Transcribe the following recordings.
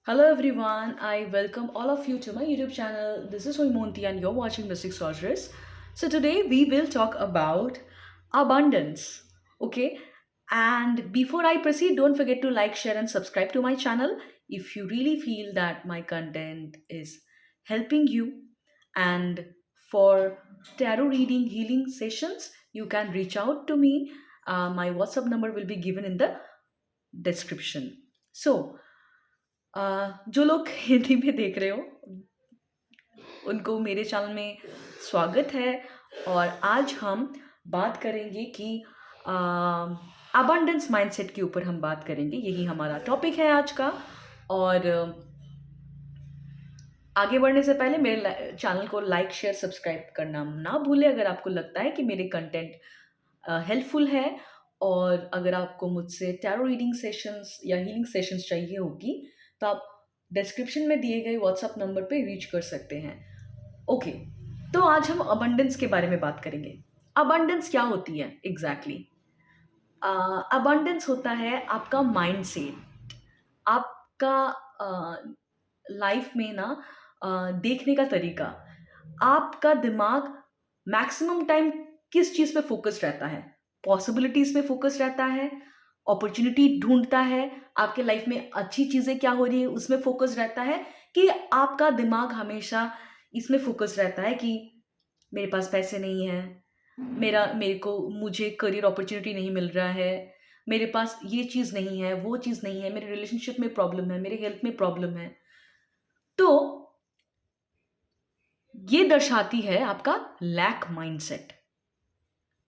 Hello everyone, I welcome all of you to my YouTube channel. This is Hoimonti and you're watching Mystic Sorceress. So today we will talk about abundance. Okay, and before I proceed, don't forget to like, share, and subscribe to my channel if you really feel that my content is helping you. And for tarot reading healing sessions, you can reach out to me. My WhatsApp number will be given in the description. So, जो लोग हिंदी में देख रहे हो उनको मेरे channel में स्वागत है। और आज हम बात करेंगे कि अबंडेंस माइंडसेट के ऊपर हम बात करेंगे। यही हमारा टॉपिक है आज का। और आगे बढ़ने से पहले मेरे चैनल को लाइक, शेयर, सब्सक्राइब करना ना भूलें अगर आपको लगता है कि मेरे कंटेंट हेल्पफुल है। और अगर आपको मुझसे टैरो रीडिंग सेशंस या हीलिंग सेशंस चाहिए होगी तो आप डिस्क्रिप्शन में दिए गए व्हाट्सएप नंबर पे रीच कर सकते हैं। ओके, तो आज हम अबंडेंस के बारे में बात करेंगे। अबंडेंस क्या होती है एग्जैक्टली? अबंडेंस होता है आपका माइंडसेट, आपका लाइफ में ना देखने का तरीका। आपका दिमाग मैक्सिमम टाइम किस चीज़ पे फोकस्ड रहता है? पॉसिबिलिटीज़ पे फोकस्ड रहता है, अपॉर्चुनिटी ढूंढता है, आपके लाइफ में अच्छी चीज़ें क्या हो रही है उसमें फोकस रहता है, कि आपका दिमाग हमेशा इसमें फोकस रहता है कि मेरे पास पैसे नहीं है, मुझे करियर अपॉर्चुनिटी नहीं मिल रहा है, मेरे पास ये चीज़ नहीं है, वो चीज़ नहीं है, मेरे रिलेशनशिप में प्रॉब्लम है, मेरे हेल्थ में प्रॉब्लम है। तो ये दर्शाती है आपका लैक माइंडसेट।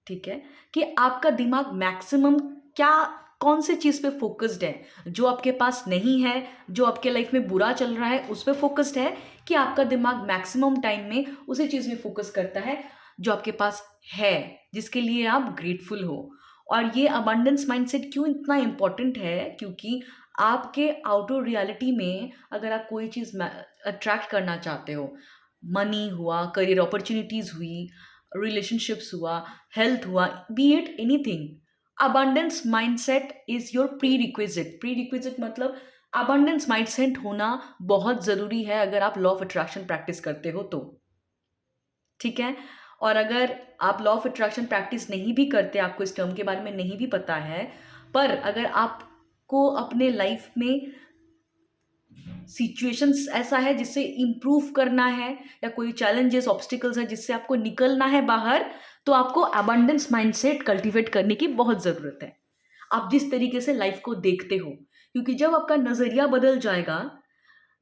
ठीक है, कि आपका दिमाग मैक्सिमम क्या, कौन से चीज़ पे फोकस्ड है, जो आपके पास नहीं है, जो आपके लाइफ में बुरा चल रहा है उस पे फोकस्ड है, कि आपका दिमाग मैक्सिमम टाइम में उसी चीज़ में फोकस करता है जो आपके पास है, जिसके लिए आप ग्रेटफुल हो। और ये अबंडेंस माइंडसेट क्यों इतना इम्पोर्टेंट है? क्योंकि आपके आउटर रियलिटी में अगर आप कोई चीज़ अट्रैक्ट करना चाहते हो, मनी हुआ, करियर अपॉर्चुनिटीज़ हुई, रिलेशनशिप्स हुआ, हेल्थ हुआ, B it anything, abundance mindset is your pre requisite. Pre requisite मतलब अबंडेंस माइंडसेट होना बहुत ज़रूरी है अगर आप लॉ ऑफ अट्रैक्शन प्रैक्टिस करते हो तो। ठीक है, और अगर आप लॉ ऑफ अट्रैक्शन प्रैक्टिस नहीं भी करते, आपको इस टर्म के बारे में नहीं भी पता है, पर अगर आपको अपने लाइफ में सिचुएशंस ऐसा है जिससे इम्प्रूव करना है, या कोई चैलेंजेस, ऑब्स्टिकल्स है जिससे आपको निकलना है बाहर, तो आपको अबंडेंस माइंडसेट कल्टीवेट करने की बहुत ज़रूरत है। आप जिस तरीके से लाइफ को देखते हो, क्योंकि जब आपका नज़रिया बदल जाएगा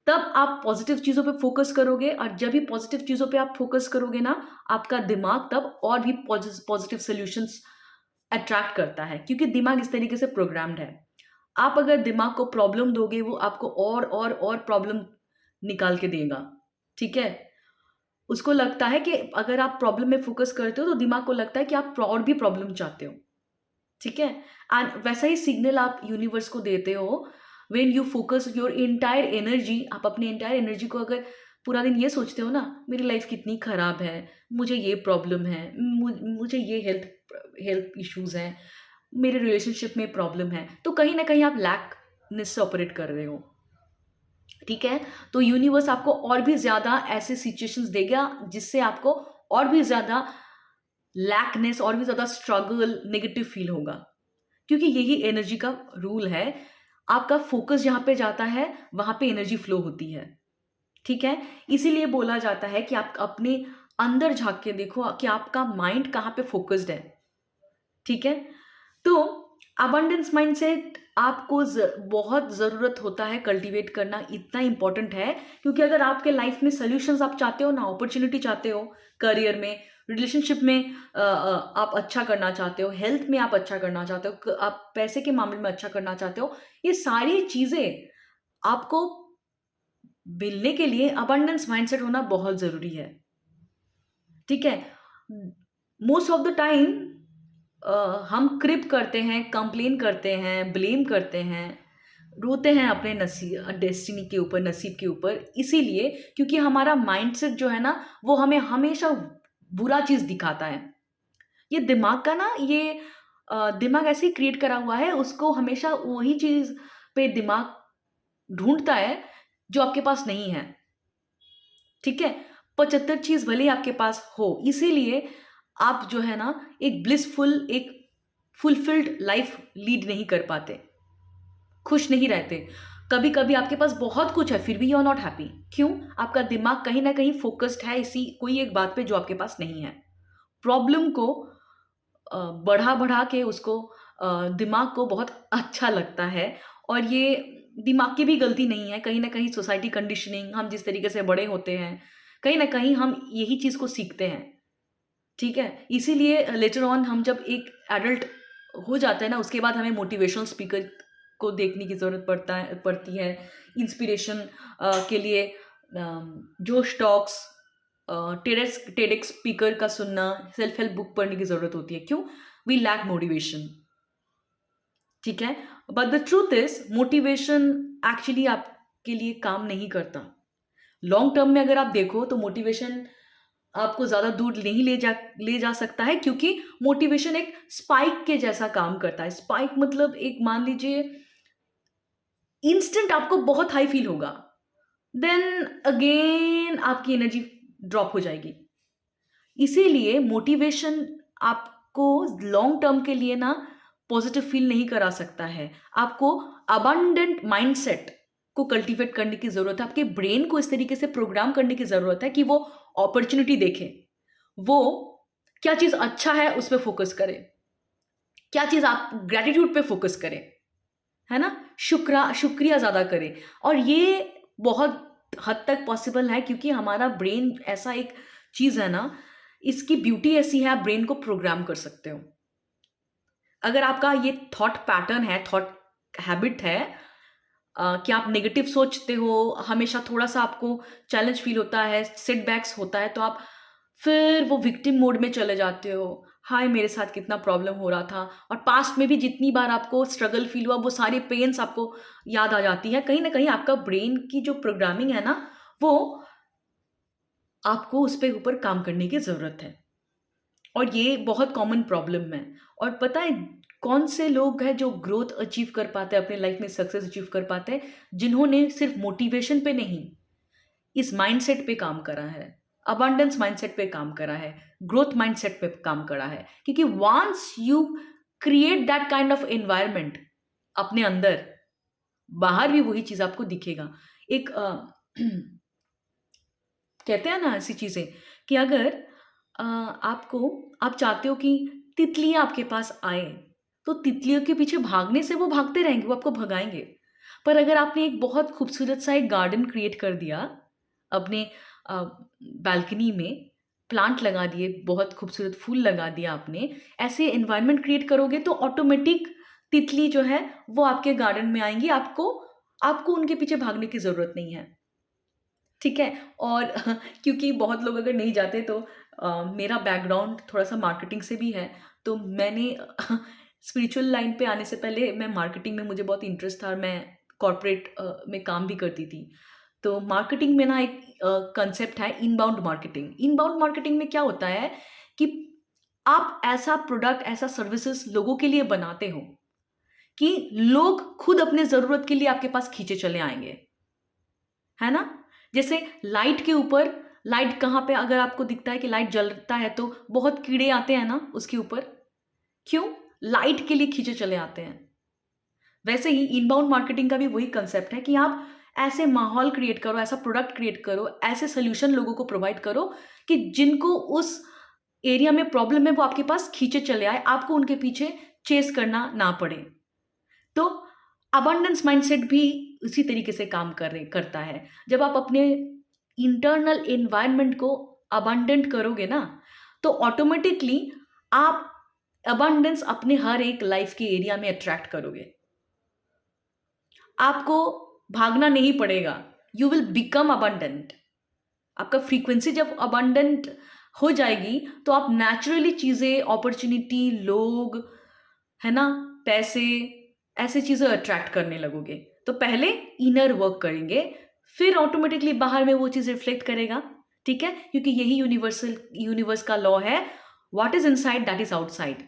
तब आप पॉजिटिव चीज़ों पे फोकस करोगे, और जब भी पॉजिटिव चीज़ों पे आप फोकस करोगे ना, आपका दिमाग तब और भी पॉजिटिव सोल्यूशंस अट्रैक्ट करता है, क्योंकि दिमाग इस तरीके से प्रोग्राम्ड है। आप अगर दिमाग को प्रॉब्लम दोगे, वो आपको और प्रॉब्लम निकाल के देगा। ठीक है? उसको लगता है कि अगर आप प्रॉब्लम में फ़ोकस करते हो, तो दिमाग को लगता है कि आप और भी प्रॉब्लम चाहते हो। ठीक है? एंड वैसा ही सिग्नल आप यूनिवर्स को देते हो, when you focus your entire energy. आप अपनी एंटायर एनर्जी को अगर पूरा दिन ये सोचते हो ना, मेरी लाइफ़ कितनी ख़राब है, मुझे ये प्रॉब्लम है, मुझे ये हेल्थ इश्यूज़ हैं, मेरे रिलेशनशिप में प्रॉब्लम है, तो कहीं ना कहीं आप लैकनेस से ऑपरेट कर रहे हो। ठीक है, तो यूनिवर्स आपको और भी ज़्यादा ऐसे सिचुएशंस देगा जिससे आपको और भी ज़्यादा लैकनेस, और भी ज़्यादा स्ट्रगल, नेगेटिव फील होगा, क्योंकि यही एनर्जी का रूल है। आपका फोकस जहाँ पे जाता है वहाँ पे एनर्जी फ्लो होती है। ठीक है, इसीलिए बोला जाता है कि आप अपने अंदर झांक के देखो कि आपका माइंड कहाँ पे फोकस्ड है। ठीक है, तो अबंडेंस माइंडसेट आपको बहुत ज़रूरत होता है कल्टीवेट करना, इतना इंपॉर्टेंट है, क्योंकि अगर आपके लाइफ में सोल्यूशंस आप चाहते हो ना, अपॉर्चुनिटी चाहते हो, करियर में, रिलेशनशिप में आप अच्छा करना चाहते हो, हेल्थ में आप अच्छा करना चाहते हो, आप पैसे के मामले में अच्छा करना चाहते हो, ये सारी चीज़ें आपको मिलने के लिए अबंडेंस माइंडसेट होना बहुत ज़रूरी है। ठीक है, मोस्ट ऑफ द टाइम हम क्रिप करते हैं, कंप्लेन करते हैं, ब्लेम करते हैं, रोते हैं अपने डेस्टिनी के ऊपर, नसीब के ऊपर, इसीलिए क्योंकि हमारा माइंडसेट जो है ना, वो हमें हमेशा बुरा चीज़ दिखाता है। ये दिमाग का ना, ये दिमाग ऐसे ही क्रिएट करा हुआ है, उसको हमेशा वही चीज़ पे दिमाग ढूँढता है जो आपके पास नहीं है। ठीक है, 75 चीज भले ही आपके पास हो, इसीलिए आप जो है ना एक ब्लिसफुल, एक फुलफिल्ड लाइफ लीड नहीं कर पाते, खुश नहीं रहते। कभी कभी आपके पास बहुत कुछ है फिर भी यू आर नॉट हैप्पी। क्यों? आपका दिमाग कहीं ना कहीं फोकस्ड है इसी कोई एक बात पे जो आपके पास नहीं है। प्रॉब्लम को बढ़ा बढ़ा के उसको दिमाग को बहुत अच्छा लगता है। और ये दिमाग की भी गलती नहीं है, कहीं ना कहीं सोसाइटी कंडीशनिंग, हम जिस तरीके से बड़े होते हैं कहीं ना कहीं हम यही चीज़ को सीखते हैं। ठीक है, इसीलिए लेटर ऑन हम जब एक एडल्ट हो जाते हैं ना, उसके बाद हमें मोटिवेशनल स्पीकर को देखने की ज़रूरत पड़ती है इंस्पिरेशन के लिए। जो स्टॉक्स, टेडेक्स स्पीकर का सुनना, सेल्फ हेल्प बुक पढ़ने की ज़रूरत होती है। क्यों? We lack motivation. ठीक है, but the truth is motivation actually आपके लिए काम नहीं करता। लॉन्ग टर्म में अगर आप देखो तो मोटिवेशन आपको ज़्यादा दूर नहीं ले जा सकता है, क्योंकि मोटिवेशन एक स्पाइक के जैसा काम करता है। स्पाइक मतलब एक, मान लीजिए इंस्टेंट आपको बहुत हाई फील होगा, देन अगेन आपकी एनर्जी ड्रॉप हो जाएगी। इसीलिए मोटिवेशन आपको लॉन्ग टर्म के लिए ना पॉजिटिव फील नहीं करा सकता है। आपको अबंडेंट माइंडसेट को कल्टीवेट करने की ज़रूरत है। आपके ब्रेन को इस तरीके से प्रोग्राम करने की ज़रूरत है कि वो अपॉर्चुनिटी देखे, वो क्या चीज़ अच्छा है उस पर फोकस करे, क्या चीज़ आप ग्रेटिट्यूड पे फोकस करें, है ना, शुक्रिया ज़्यादा करें। और ये बहुत हद तक पॉसिबल है क्योंकि हमारा ब्रेन ऐसा एक चीज़ है ना, इसकी ब्यूटी ऐसी है, आप ब्रेन को प्रोग्राम कर सकते हो। अगर आपका ये थॉट पैटर्न है, थॉट हैबिट है कि आप नेगेटिव सोचते हो, हमेशा थोड़ा सा आपको चैलेंज फील होता है, सेटबैक्स होता है, तो आप फिर वो विक्टिम मोड में चले जाते हो। हाय मेरे साथ कितना प्रॉब्लम हो रहा था, और पास्ट में भी जितनी बार आपको स्ट्रगल फील हुआ वो सारी पेन्स आपको याद आ जाती है। कहीं ना कहीं आपका ब्रेन की जो प्रोग्रामिंग है ना, वो आपको उस पर ऊपर काम करने की ज़रूरत है। और ये बहुत कॉमन प्रॉब्लम है। और पता है कौन से लोग हैं जो ग्रोथ अचीव कर पाते हैं, अपने लाइफ में सक्सेस अचीव कर पाते हैं? जिन्होंने सिर्फ मोटिवेशन पे नहीं, इस माइंडसेट पे काम करा है, अबंडेंस माइंडसेट पे काम करा है, ग्रोथ माइंडसेट पे काम करा है। क्योंकि once you create that kind of environment अपने अंदर, बाहर भी वही चीज़ आपको दिखेगा। एक कहते हैं ना ऐसी चीज़ें कि अगर आप चाहते हो कि तितलियां आपके पास आए, तो तितलियों के पीछे भागने से वो भागते रहेंगे, वो आपको भगाएंगे। पर अगर आपने एक बहुत खूबसूरत सा एक गार्डन क्रिएट कर दिया अपने बालकनी में, प्लांट लगा दिए, बहुत खूबसूरत फूल लगा दिया आपने, ऐसे एनवायरनमेंट क्रिएट करोगे तो ऑटोमेटिक तितली जो है वो आपके गार्डन में आएंगी। आपको आपको उनके पीछे भागने की ज़रूरत नहीं है। ठीक है। और क्योंकि बहुत लोग अगर नहीं जाते तो मेरा बैकग्राउंड थोड़ा सा मार्केटिंग से भी है, तो मैंने स्पिरिचुअल लाइन पे आने से पहले मैं मार्केटिंग में मुझे बहुत इंटरेस्ट था, और मैं कॉरपोरेट में काम भी करती थी। तो मार्केटिंग में ना एक कंसेप्ट है इनबाउंड मार्केटिंग। इनबाउंड मार्केटिंग में क्या होता है कि आप ऐसा प्रोडक्ट, ऐसा सर्विसेज लोगों के लिए बनाते हो कि लोग खुद अपने ज़रूरत के लिए आपके पास खींचे चले आएंगे, है ना। जैसे लाइट के ऊपर, लाइट कहाँ पे अगर आपको दिखता है कि लाइट जलता है तो बहुत कीड़े आते हैं ना उसके ऊपर, क्यों? लाइट के लिए खींचे चले आते हैं। वैसे ही इनबाउंड मार्केटिंग का भी वही कंसेप्ट है कि आप ऐसे माहौल क्रिएट करो, ऐसा प्रोडक्ट क्रिएट करो, ऐसे सोल्यूशन लोगों को प्रोवाइड करो कि जिनको उस एरिया में प्रॉब्लम है वो आपके पास खींचे चले आए, आपको उनके पीछे चेस करना ना पड़े। तो अबंडेंस माइंडसेट भी उसी तरीके से काम करता है। जब आप अपने इंटरनल एनवायरनमेंट को अबंडेंट करोगे ना, तो ऑटोमेटिकली आप अबंडेंस अपने हर एक लाइफ के एरिया में अट्रैक्ट करोगे। आपको भागना नहीं पड़ेगा, यू विल बिकम अबंडेंट। आपका फ्रीक्वेंसी जब अबंडेंट हो जाएगी तो आप नेचुरली चीज़ें, अपॉर्चुनिटी, लोग, है ना, पैसे, ऐसे चीज़ें अट्रैक्ट करने लगोगे। तो पहले इनर वर्क करेंगे, फिर ऑटोमेटिकली बाहर में वो चीज़ रिफ्लेक्ट करेगा। ठीक है, क्योंकि यही यूनिवर्स का लॉ है, what is inside that is outside.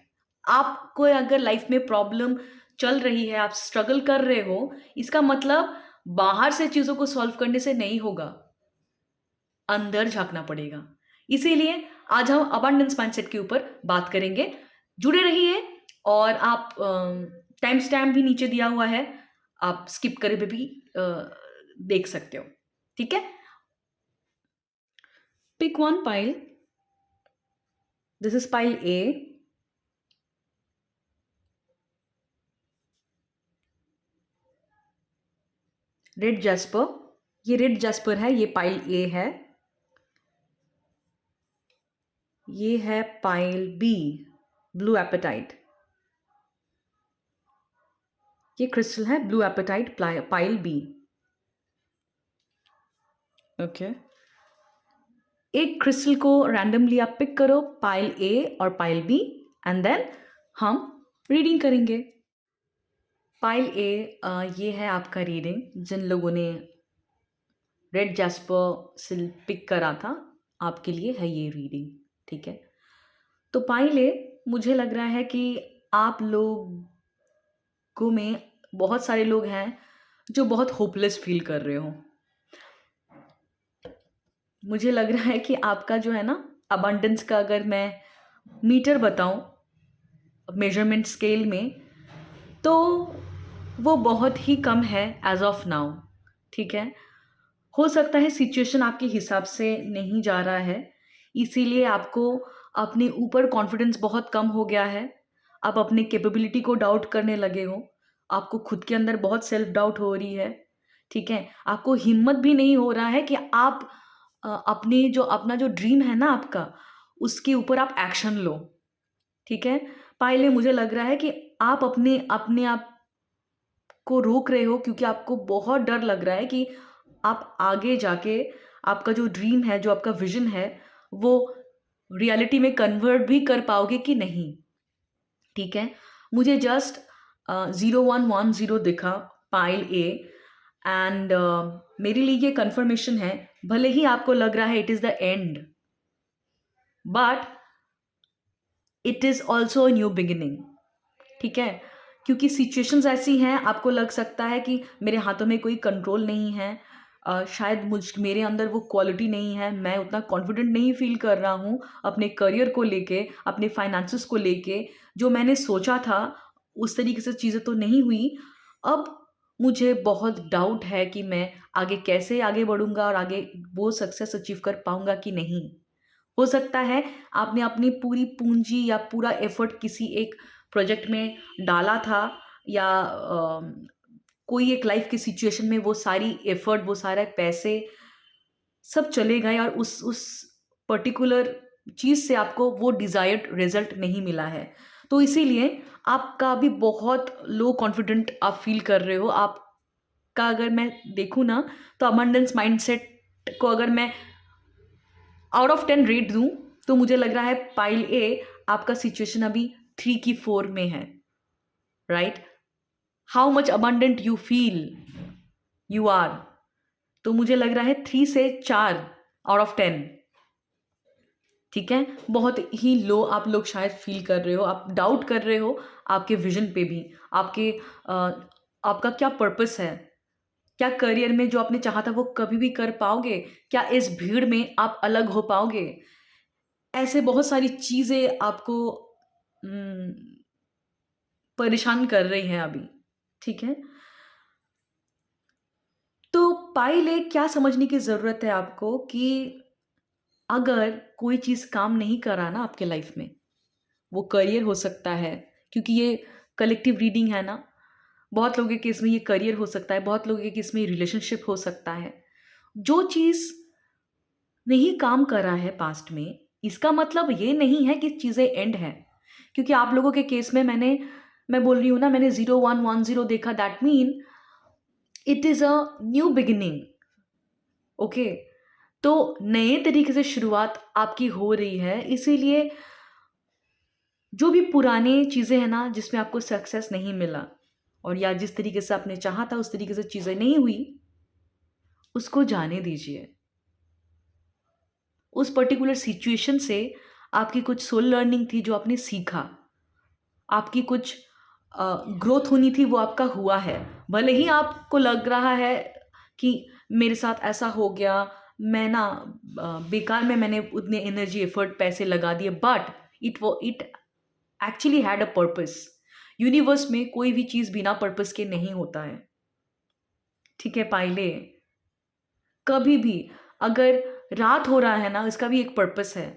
आपको अगर लाइफ में प्रॉब्लम चल रही है, आप स्ट्रगल कर रहे हो, इसका मतलब बाहर से चीज़ों को सॉल्व करने से नहीं होगा, अंदर झांकना पड़ेगा। इसीलिए आज हम अबंडेंस माइंडसेट के ऊपर बात करेंगे। जुड़े रहिए और आप टाइम स्टैम्प भी नीचे दिया हुआ है, आप स्किप करे भी देख सकते हो। ठीक है, pick one pile, this is pile A, red jasper, ये रेड जैस्पर है, ये पाइल ए है। ये है पाइल बी, ब्लू एपेटाइट, ये क्रिस्टल है blue apatite pile B. Okay, एक क्रिस्टल को रैंडमली आप पिक करो, पाइल ए और पाइल बी, एंड देन हम रीडिंग करेंगे। पाइल ए, ये है आपका रीडिंग। जिन लोगों ने रेड जैस्पर से पिक करा था, आपके लिए है ये रीडिंग। ठीक है, तो पाइल ए, मुझे लग रहा है कि आप लोगों में बहुत सारे लोग हैं जो बहुत होपलेस फील कर रहे हो। मुझे लग रहा है कि आपका जो है ना अबंडेंस का, अगर मैं मीटर बताऊं मेजरमेंट स्केल में, तो वो बहुत ही कम है एज ऑफ नाउ। ठीक है, हो सकता है सिचुएशन आपके हिसाब से नहीं जा रहा है, इसीलिए आपको अपने ऊपर कॉन्फिडेंस बहुत कम हो गया है। आप अपने कैपेबिलिटी को डाउट करने लगे हो, आपको खुद के अंदर बहुत सेल्फ डाउट हो रही है। ठीक है, आपको हिम्मत भी नहीं हो रहा है कि आप अपना जो ड्रीम है ना आपका, उसके ऊपर आप एक्शन लो। ठीक है, पहले मुझे लग रहा है कि आप अपने आप को रोक रहे हो, क्योंकि आपको बहुत डर लग रहा है कि आप आगे जाके आपका जो ड्रीम है, जो आपका विजन है, वो रियलिटी में कन्वर्ट भी कर पाओगे कि नहीं। ठीक है, मुझे जस्ट 0110 दिखा पाइल ए, एंड मेरे लिए ये कंफर्मेशन है, भले ही आपको लग रहा है it is the end, but it is also a new beginning. ठीक है, क्योंकि सिचुएशंस ऐसी हैं, आपको लग सकता है कि मेरे हाथों में कोई कंट्रोल नहीं है, शायद मेरे अंदर वो क्वालिटी नहीं है, मैं उतना कॉन्फिडेंट नहीं फील कर रहा हूँ अपने करियर को लेके, अपने फाइनेंसेस को लेके। जो मैंने सोचा था उस तरीके से चीज़ें तो नहीं हुई। अब मुझे बहुत डाउट है कि मैं आगे कैसे आगे बढ़ूँगा और आगे वो सक्सेस अचीव कर पाऊँगा कि नहीं। हो सकता है आपने अपनी पूरी पूंजी या पूरा एफर्ट किसी एक प्रोजेक्ट में डाला था, या कोई एक लाइफ की सिचुएशन में वो सारी एफर्ट, वो सारे पैसे सब चले गए, और उस पर्टिकुलर चीज़ से आपको वो डिज़ायर्ड रिजल्ट नहीं मिला है। तो इसीलिए आपका अभी बहुत लो कॉन्फिडेंट आप फील कर रहे हो। आपका अगर मैं देखूँ ना, तो अबंडेंस माइंडसेट को अगर मैं आउट ऑफ 10 रेट दूँ, तो मुझे लग रहा है पाइल ए, आपका सिचुएशन अभी 3 की 4 में है। Right, how much abundant you feel you are, तो मुझे लग रहा है 3 से 4 आउट ऑफ 10। ठीक है, बहुत ही लो आप लोग शायद फील कर रहे हो, आप डाउट कर रहे हो आपके विजन पे भी, आपका क्या पर्पस है, क्या करियर में जो आपने चाहा था वो कभी भी कर पाओगे, क्या इस भीड़ में आप अलग हो पाओगे। ऐसे बहुत सारी चीज़ें आपको परेशान कर रही हैं अभी। ठीक है, तो पाइले क्या समझने की ज़रूरत है आपको कि अगर कोई चीज़ काम नहीं करा ना आपके लाइफ में, वो करियर हो सकता है, क्योंकि ये कलेक्टिव रीडिंग है ना, बहुत लोगों के केस में ये करियर हो सकता है, बहुत लोगों के केस में रिलेशनशिप हो सकता है। जो चीज़ नहीं काम करा है पास्ट में, इसका मतलब ये नहीं है कि चीज़ें एंड है। क्योंकि आप लोगों के केस में मैं बोल रही हूँ ना, मैंने 0110 देखा, that mean it is a new beginning. Okay, तो नए तरीके से शुरुआत आपकी हो रही है, इसीलिए जो भी पुराने चीज़ें हैं ना, जिसमें आपको सक्सेस नहीं मिला, और या जिस तरीके से आपने चाहा था उस तरीके से चीज़ें नहीं हुई, उसको जाने दीजिए। उस पर्टिकुलर सिचुएशन से आपकी कुछ सोल लर्निंग थी जो आपने सीखा, आपकी कुछ ग्रोथ होनी थी, वो आपका हुआ है। भले ही आपको लग रहा है कि मेरे साथ ऐसा हो गया, मैं ना बेकार में मैंने उतने एनर्जी एफर्ट पैसे लगा दिए, but it actually had a purpose. Universe में कोई भी चीज़ बिना पर्पस के नहीं होता है, ठीक है पाइले? कभी भी अगर रात हो रहा है ना, इसका भी एक पर्पस है,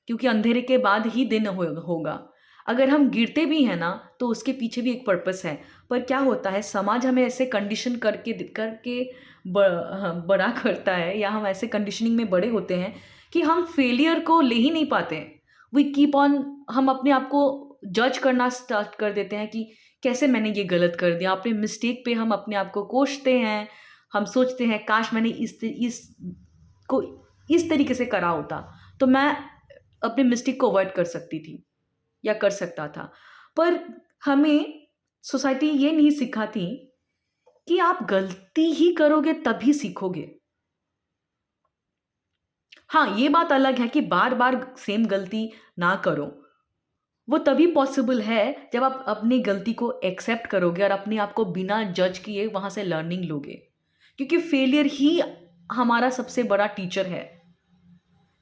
क्योंकि अंधेरे के बाद ही दिन होगा। अगर हम गिरते भी हैं ना, तो उसके पीछे भी एक पर्पस है। पर क्या होता है, समाज हमें ऐसे कंडीशन करके करके बड़ा करता है, या हम ऐसे कंडीशनिंग में बड़े होते हैं कि हम फेलियर को ले ही नहीं पाते। वी कीप ऑन, हम अपने आप को जज करना स्टार्ट कर देते हैं कि कैसे मैंने ये गलत कर दिया। अपने मिस्टेक पे हम अपने आप को कोसते हैं। हम सोचते हैं काश मैंने इस को इस तरीके से करा होता तो मैं अपने मिस्टेक को अवॉइड कर सकती थी या कर सकता था। पर हमें सोसाइटी ये नहीं सिखाती कि आप गलती ही करोगे तभी सीखोगे। हाँ, ये बात अलग है कि बार बार सेम गलती ना करो। वो तभी पॉसिबल है जब आप अपनी गलती को एक्सेप्ट करोगे और अपने आप को बिना जज किए वहां से लर्निंग लोगे, क्योंकि फेलियर ही हमारा सबसे बड़ा टीचर है,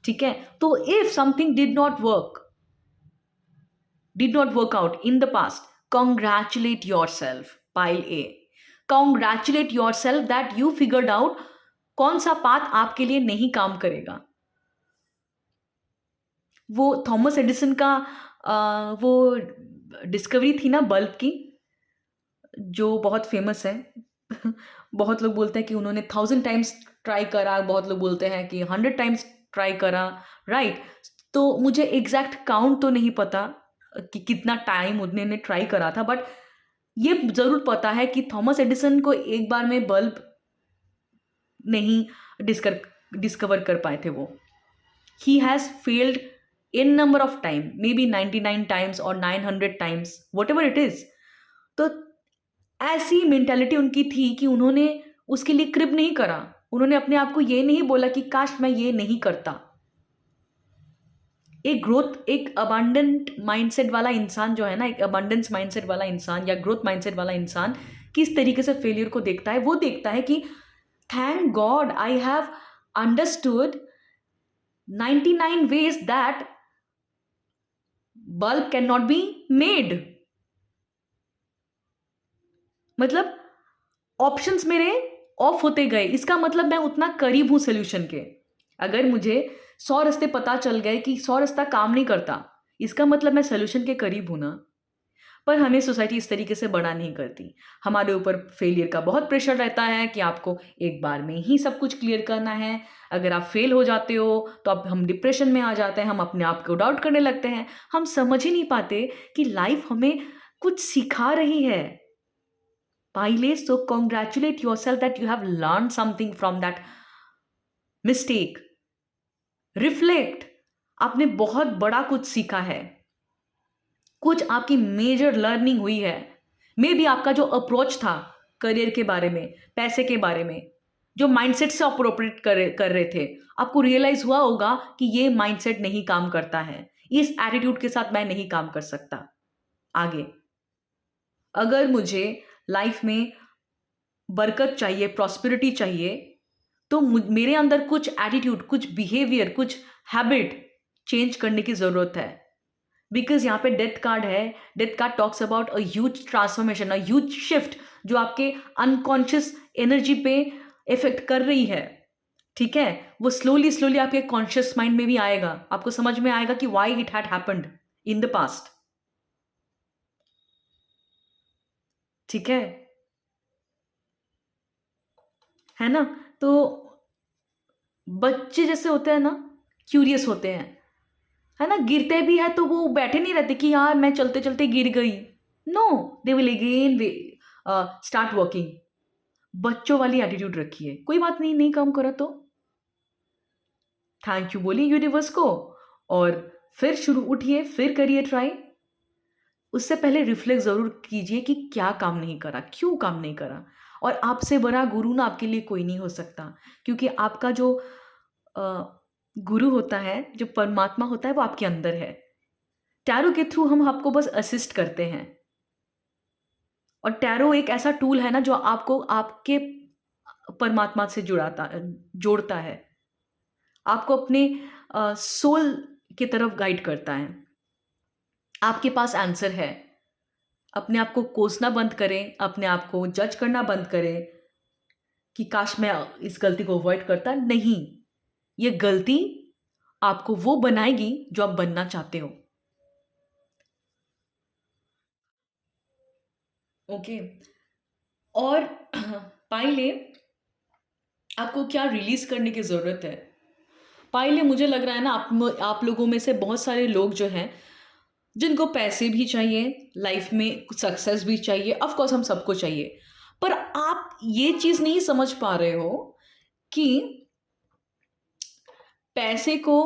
ठीक है? तो if something did not work out in the past, congratulate yourself. Pile A. Congratulate yourself that you figured out कौन सा पाथ आपके लिए नहीं काम करेगा। वो थॉमस एडिसन का वो डिस्कवरी थी ना बल्ब की, जो बहुत फेमस है। बहुत लोग बोलते हैं कि उन्होंने 1000 टाइम्स ट्राई करा, बहुत लोग बोलते हैं कि 100 टाइम्स ट्राई करा, राइट? तो मुझे एग्जैक्ट काउंट तो नहीं पता कि कितना टाइम उन्होंने ट्राई करा था, बट ये ज़रूर पता है कि थॉमस एडिसन को एक बार में बल्ब नहीं डिस्कवर कर पाए थे वो। He has failed in number of time, may be 99 times और 900 times, what ever it is. तो ऐसी मेंटालिटी उनकी थी कि उन्होंने उसके लिए क्रिप नहीं करा। उन्होंने अपने आप को ये नहीं बोला कि काश मैं ये नहीं करता। एक अबांडेंट माइंडसेट वाला इंसान जो है ना, एक अबांडेंस माइंडसेट वाला इंसान या ग्रोथ माइंडसेट वाला इंसान किस तरीके से फेलियर को देखता है, वो देखता है कि thank God I have understood 99 ways that bulb cannot be made। मतलब ऑप्शंस मेरे ऑफ होते गए, इसका मतलब मैं उतना करीब हूं सोल्यूशन के। अगर मुझे 100 रास्ते पता चल गए कि 100 रास्ता काम नहीं करता, इसका मतलब मैं सोल्यूशन के करीब हूं ना। पर हमें सोसाइटी इस तरीके से बड़ा नहीं करती। हमारे ऊपर फेलियर का बहुत प्रेशर रहता है कि आपको एक बार में ही सब कुछ क्लियर करना है। अगर आप फेल हो जाते हो तो अब हम डिप्रेशन में आ जाते हैं, हम अपने आप को डाउट करने लगते हैं। हम समझ ही नहीं पाते कि लाइफ हमें कुछ सिखा रही है। पाइले, so congratulate yourself that you have learn something from that mistake. Reflect, आपने बहुत बड़ा कुछ सीखा है, कुछ आपकी मेजर लर्निंग हुई है। मे बी आपका जो अप्रोच था करियर के बारे में, पैसे के बारे में, जो माइंडसेट से ऑपरेट कर रहे थे, आपको रियलाइज हुआ होगा कि ये माइंडसेट नहीं काम करता है, इस एटीट्यूड के साथ मैं नहीं काम कर सकता आगे। अगर मुझे लाइफ में बरकत चाहिए, प्रॉस्पेरिटी चाहिए, तो मेरे अंदर कुछ एटीट्यूड, कुछ बिहेवियर, कुछ हैबिट चेंज करने की ज़रूरत है। बिकॉज यहाँ पे डेथ कार्ड है। Death card talks about a huge transformation, a huge shift जो आपके अनकॉन्शियस एनर्जी पे इफेक्ट कर रही है, ठीक है? वो स्लोली स्लोली आपके कॉन्शियस माइंड में भी आएगा, आपको समझ में आएगा कि why it had happened in the past, ठीक है ना? तो बच्चे जैसे होते हैं ना, क्यूरियस होते हैं, है ना? गिरते भी है तो वो बैठे नहीं रहते कि यार मैं चलते चलते गिर गई। No, they will again start working. बच्चों वाली एटीट्यूड रखिए, कोई बात नहीं, नहीं काम करा तो थैंक यू बोलिए यूनिवर्स को, और फिर शुरू उठिए, फिर करिए ट्राई। उससे पहले रिफ्लेक्ट जरूर कीजिए कि क्या काम नहीं करा, क्यों काम नहीं करा। और आपसे बड़ा गुरु ना आपके लिए कोई नहीं हो सकता, क्योंकि आपका जो अ, गुरु होता है, जो परमात्मा होता है, वो आपके अंदर है। टैरो के थ्रू हम आपको बस असिस्ट करते हैं, और टैरो एक ऐसा टूल है ना जो आपको आपके परमात्मा से जोड़ता है, आपको अपने सोल की तरफ गाइड करता है। आपके पास आंसर है। अपने आप को कोसना बंद करें, अपने आप को जज करना बंद करें कि काश मैं इस गलती को अवॉइड करता। नहीं, ये गलती आपको वो बनाएगी जो आप बनना चाहते हो। ओके। और पहले आपको क्या रिलीज करने की जरूरत है? पहले मुझे लग रहा है ना, आप लोगों में से बहुत सारे लोग जो हैं जिनको पैसे भी चाहिए, लाइफ में सक्सेस भी चाहिए, ऑफ कोर्स हम सबको चाहिए, पर आप ये चीज नहीं समझ पा रहे हो कि पैसे को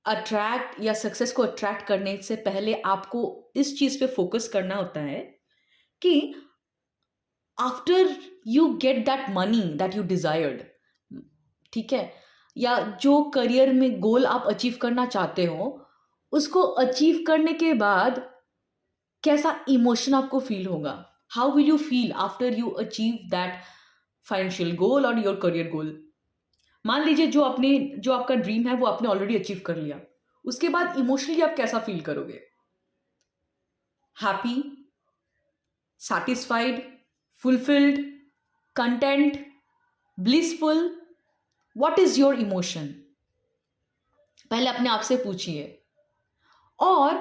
अट्रैक्ट या सक्सेस को अट्रैक्ट करने से पहले आपको इस चीज पे फोकस करना होता है कि after you get that money that you desired, ठीक है, या जो करियर में गोल आप अचीव करना चाहते हो, उसको अचीव करने के बाद कैसा इमोशन आपको फील होगा? How will you feel after you achieve that financial goal और योर करियर गोल? मान लीजिए जो आपका ड्रीम है वो आपने ऑलरेडी अचीव कर लिया, उसके बाद इमोशनली आप कैसा फील करोगे? Happy, satisfied, fulfilled, content, blissful? What is your emotion? पहले अपने आप से पूछिए और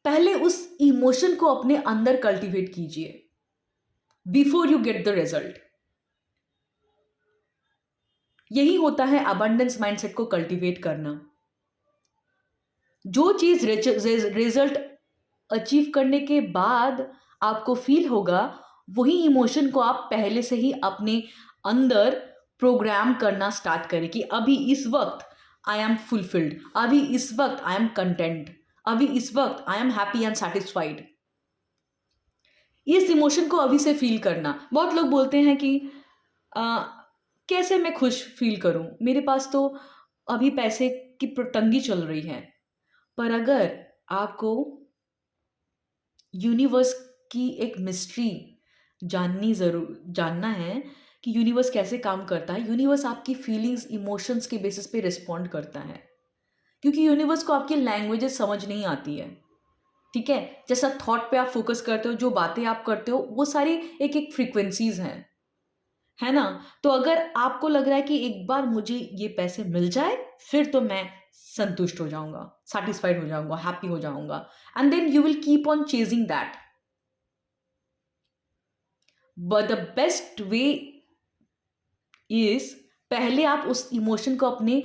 पहले उस इमोशन को अपने अंदर कल्टीवेट कीजिए before you get the result. यही होता है अबंडेंस माइंडसेट को कल्टीवेट करना। जो चीज रिजल्ट अचीव करने के बाद आपको फील होगा, वही इमोशन को आप पहले से ही अपने अंदर प्रोग्राम करना स्टार्ट करें कि अभी इस वक्त आई एम फुलफिल्ड, अभी इस वक्त आई एम कंटेंट, अभी इस वक्त I am happy and satisfied. इस इमोशन को अभी से फील करना। बहुत लोग बोलते हैं कि कैसे मैं खुश फील करूं, मेरे पास तो अभी पैसे की तंगी चल रही है। पर अगर आपको यूनिवर्स की एक मिस्ट्री जानना है कि यूनिवर्स कैसे काम करता है, यूनिवर्स आपकी फीलिंग्स, इमोशंस के बेसिस पे रिस्पॉन्ड करता है, क्योंकि यूनिवर्स को आपकी लैंग्वेजेस समझ नहीं आती है, ठीक है। जैसा थॉट पे आप फोकस करते हो, जो बातें आप करते हो, वो सारी एक एक फ्रीक्वेंसीज हैं, है ना। तो अगर आपको लग रहा है कि एक बार मुझे ये पैसे मिल जाए फिर तो मैं संतुष्ट हो जाऊंगा, सेटिस्फाइड हो जाऊंगा, हैप्पी हो जाऊंगा, and then you will keep on chasing that. But the best way is पहले आप उस इमोशन को अपने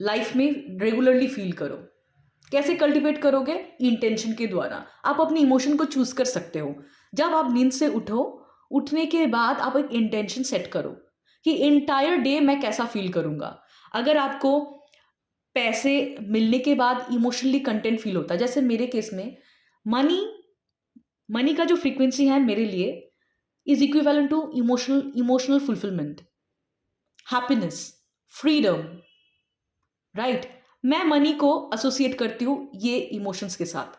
लाइफ में रेगुलरली फील करो। कैसे कल्टीवेट करोगे? इंटेंशन के द्वारा। आप अपनी इमोशन को चूज कर सकते हो। जब आप नींद से उठो, उठने के बाद आप एक इंटेंशन सेट करो कि एंटायर डे मैं कैसा फील करूंगा। अगर आपको पैसे मिलने के बाद इमोशनली कंटेंट फील होता है, जैसे मेरे केस में मनी का जो फ्रीक्वेंसी है मेरे लिए is equivalent to emotional fulfilment, happiness, freedom, right. मैं मनी को एसोसिएट करती हूं ये इमोशंस के साथ,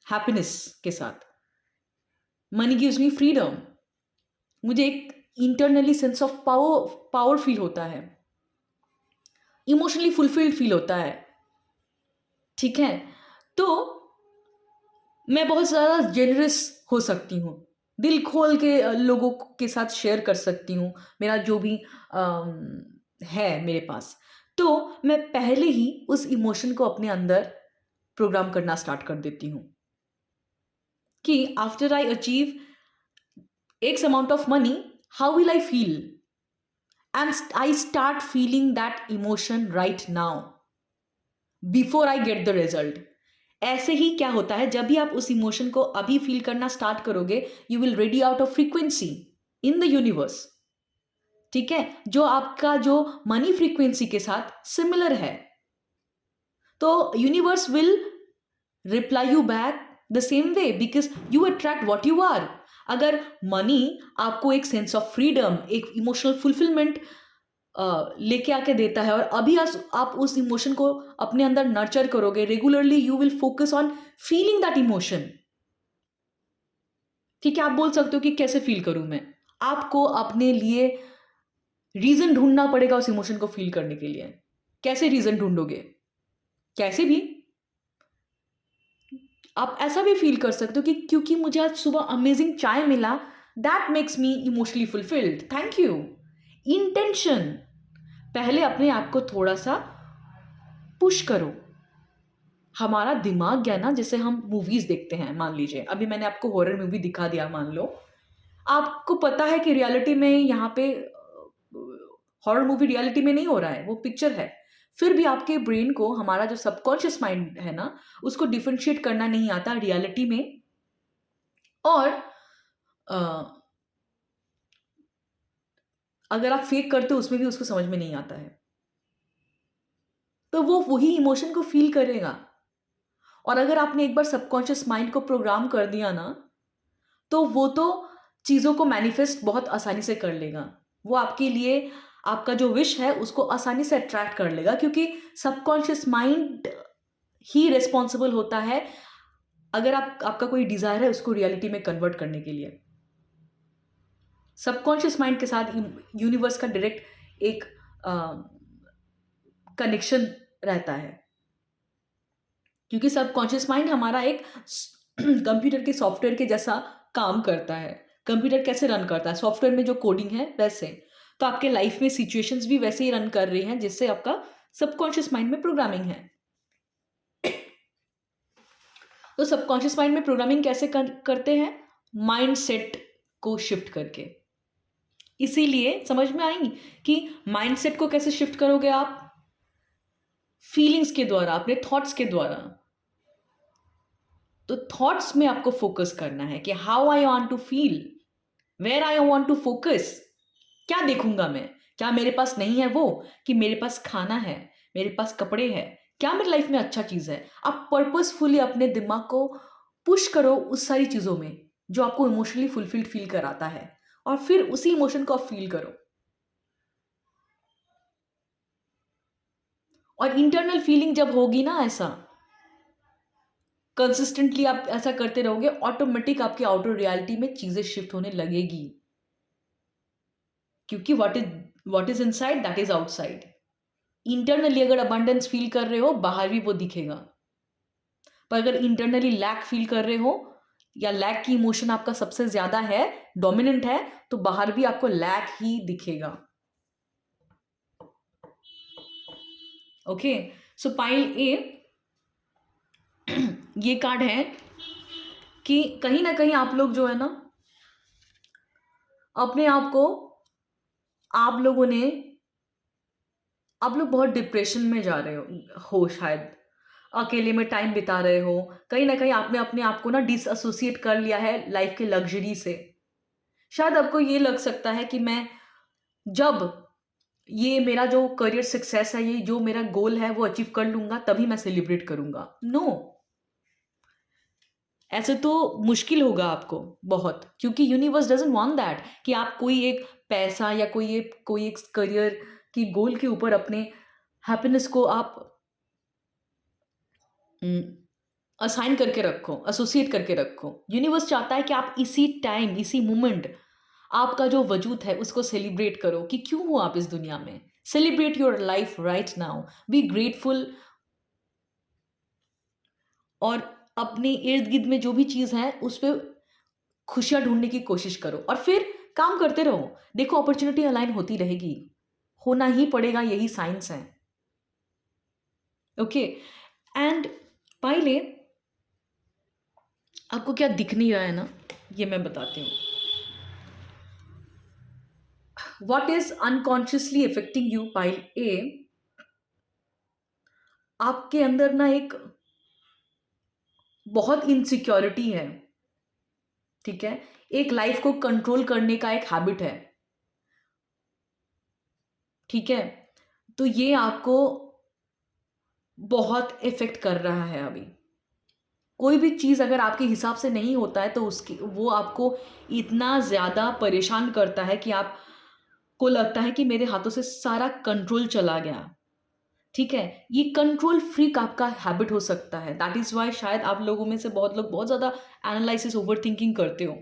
हैप्पीनेस के साथ। मनी गिव्स मी फ्रीडम, मुझे एक internally sense of power feel होता है, इमोशनली फुलफिल्ड फील होता है, ठीक है। तो मैं बहुत ज़्यादा जेनरस हो सकती हूँ, दिल खोल के लोगों के साथ शेयर कर सकती हूँ मेरा जो भी है मेरे पास। तो मैं पहले ही उस इमोशन को अपने अंदर प्रोग्राम करना स्टार्ट कर देती हूँ कि after I achieve x amount of money, how will I feel, and I start feeling that emotion right now before I get the result. ऐसे ही क्या होता है, जब भी आप उस इमोशन को अभी फील करना स्टार्ट करोगे, you will ready out of frequency in the universe, ठीक है, जो आपका जो मनी फ्रीक्वेंसी के साथ सिमिलर है। तो universe will reply you back the same way because you attract what you are. अगर मनी आपको एक सेंस ऑफ फ्रीडम, एक इमोशनल फुलफिलमेंट लेके आके देता है और अभी आप उस इमोशन को अपने अंदर नर्चर करोगे regularly, you will focus on feeling that emotion, ठीक है। आप बोल सकते हो कि कैसे फील करूं मैं? आपको अपने लिए रीजन ढूंढना पड़ेगा उस इमोशन को फील करने के लिए। कैसे रीजन ढूंढोगे? कैसे भी आप ऐसा भी फील कर सकते हो कि क्योंकि मुझे आज सुबह अमेजिंग चाय मिला, that makes me emotionally fulfilled, thank you. Intention, पहले अपने आप को थोड़ा सा पुश करो। हमारा दिमाग क्या है ना, जैसे हम मूवीज देखते हैं, मान लीजिए अभी मैंने आपको हॉरर मूवी दिखा दिया, मान लो आपको पता है कि रियलिटी में यहाँ पे हॉरर मूवी रियलिटी में नहीं हो रहा है, वो पिक्चर है, फिर भी आपके ब्रेन को, हमारा जो सबकॉन्शियस माइंड है ना, उसको डिफरेंशिएट करना नहीं आता रियलिटी में और अगर आप फेक करते हो उसमें भी उसको समझ में नहीं आता है, तो वो वही इमोशन को फील करेगा। और अगर आपने एक बार सबकॉन्शियस माइंड को प्रोग्राम कर दिया ना, तो वो तो चीज़ों को मैनिफेस्ट बहुत आसानी से कर लेगा। वो आपके लिए आपका जो विश है उसको आसानी से अट्रैक्ट कर लेगा, क्योंकि सबकॉन्शियस माइंड ही रिस्पॉन्सिबल होता है अगर आपका कोई डिज़ायर है उसको रियलिटी में कन्वर्ट करने के लिए। सबकॉन्शियस माइंड के साथ यूनिवर्स का डायरेक्ट एक कनेक्शन रहता है, क्योंकि सबकॉन्शियस माइंड हमारा एक कंप्यूटर के सॉफ्टवेयर के जैसा काम करता है। कंप्यूटर कैसे रन करता है, सॉफ्टवेयर में जो कोडिंग है वैसे, तो आपके लाइफ में सिचुएशंस भी वैसे ही रन कर रही हैं जिससे आपका सबकॉन्शियस माइंड में प्रोग्रामिंग है। तो सबकॉन्शियस माइंड में प्रोग्रामिंग कैसे करते हैं? माइंड सेट को शिफ्ट करके। इसीलिए समझ में आई कि माइंड सेट को कैसे शिफ्ट करोगे आप? फीलिंग्स के द्वारा, अपने थॉट्स के द्वारा। तो थॉट्स में आपको फोकस करना है कि how I want to feel, where I want to focus. क्या देखूंगा मैं? क्या मेरे पास नहीं है वो, कि मेरे पास खाना है, मेरे पास कपड़े हैं, क्या मेरी लाइफ में अच्छा चीज़ है? आप पर्पसफुली अपने दिमाग को पुश करो उस सारी चीज़ों में जो आपको इमोशनली फुलफिल्ड फील कराता है, और फिर उसी इमोशन को आप फील करो। और इंटरनल फीलिंग जब होगी ना, ऐसा कंसिस्टेंटली आप ऐसा करते रहोगे, ऑटोमेटिक आपकी आउटर रियलिटी में चीज़ें शिफ्ट होने लगेगी, क्योंकि what is inside that is outside. Internally अगर अबंडेंस फील कर रहे हो, बाहर भी वो दिखेगा। पर अगर इंटरनली लैक फील कर रहे हो, या लैक की इमोशन आपका सबसे ज्यादा है, डोमिनेंट है, तो बाहर भी आपको लैक ही दिखेगा। ओके, सो पाइल ए ये कार्ड है कि कहीं ना कहीं आप लोग जो है ना, अपने आप को, आप लोगों ने, आप लोग बहुत डिप्रेशन में जा रहे हो शायद, अकेले में टाइम बिता रहे हो, कहीं ना कहीं आपने अपने आप को ना डिसएसोसिएट कर लिया है लाइफ के लग्जरी से। शायद आपको ये लग सकता है कि मैं जब ये मेरा जो करियर सक्सेस है, ये जो मेरा गोल है वो अचीव कर लूंगा, तभी मैं सेलिब्रेट करूंगा। नो, ऐसे तो मुश्किल होगा आपको बहुत, क्योंकि यूनिवर्स डजंट वांट दैट कि आप कोई एक पैसा या कोई एक करियर की गोल के ऊपर अपने हैप्पीनेस को आप असाइन करके रखो, एसोसिएट करके रखो। यूनिवर्स चाहता है कि आप इसी टाइम, इसी मोमेंट आपका जो वजूद है उसको सेलिब्रेट करो, कि क्यों हो आप इस दुनिया में। Celebrate your life right now, be grateful, और अपने इर्द गिर्द में जो भी चीज़ है उस पर खुशियां ढूंढने की कोशिश करो, और फिर काम करते रहो। देखो अपॉर्चुनिटी अलाइन होती रहेगी, होना ही पड़ेगा, यही साइंस है। ओके, एंड पहले आपको क्या दिख नहीं रहा है ना, ये मैं बताती हूँ। What is unconsciously affecting you, Payal A, आपके अंदर ना एक बहुत इनसिक्योरिटी है, ठीक है, एक लाइफ को कंट्रोल करने का एक हैबिट है, ठीक है। तो ये आपको बहुत इफेक्ट कर रहा है अभी। कोई भी चीज़ अगर आपके हिसाब से नहीं होता है तो उसकी वो आपको इतना ज़्यादा परेशान करता है कि आपको लगता है कि मेरे हाथों से सारा कंट्रोल चला गया, ठीक है। ये कंट्रोल फ्रीक आपका हैबिट हो सकता है, दैट इज़ वाई शायद आप लोगों में से बहुत लोग बहुत ज़्यादा एनालिसिस, ओवर थिंकिंग करते हो,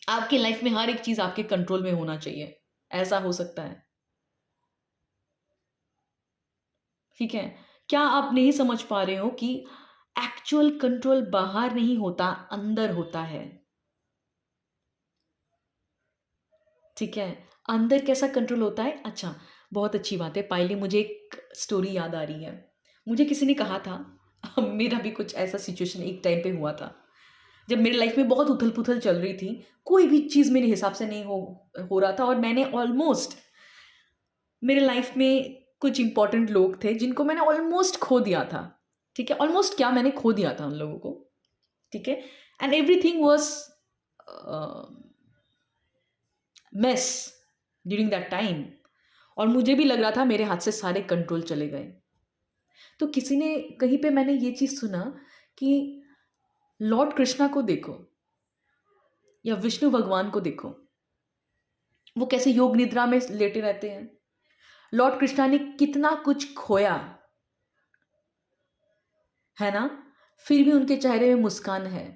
आपके लाइफ में हर एक चीज आपके कंट्रोल में होना चाहिए, ऐसा हो सकता है। ठीक है, क्या आप नहीं समझ पा रहे हो कि एक्चुअल कंट्रोल बाहर नहीं होता, अंदर होता है। ठीक है, अंदर कैसा कंट्रोल होता है? अच्छा, बहुत अच्छी बात है पायली, मुझे एक स्टोरी याद आ रही है। मुझे किसी ने कहा था मेरा भी कुछ ऐसा सिचुएशन एक टाइम पे हुआ था, जब मेरी लाइफ में बहुत उथल पुथल चल रही थी, कोई भी चीज़ मेरे हिसाब से नहीं हो रहा था, और मैंने ऑलमोस्ट मेरे लाइफ में कुछ इंपॉर्टेंट लोग थे जिनको मैंने ऑलमोस्ट खो दिया था। ठीक है, ऑलमोस्ट क्या, मैंने खो दिया था उन लोगों को। ठीक है, and everything was mess during that time, और मुझे भी लग रहा था मेरे हाथ से सारे कंट्रोल चले गए। तो किसी ने कहीं पे मैंने ये चीज़ सुना कि लॉर्ड कृष्णा को देखो या विष्णु भगवान को देखो, वो कैसे योग निद्रा में लेटे रहते हैं। लॉर्ड कृष्णा ने कितना कुछ खोया है ना, फिर भी उनके चेहरे में मुस्कान है।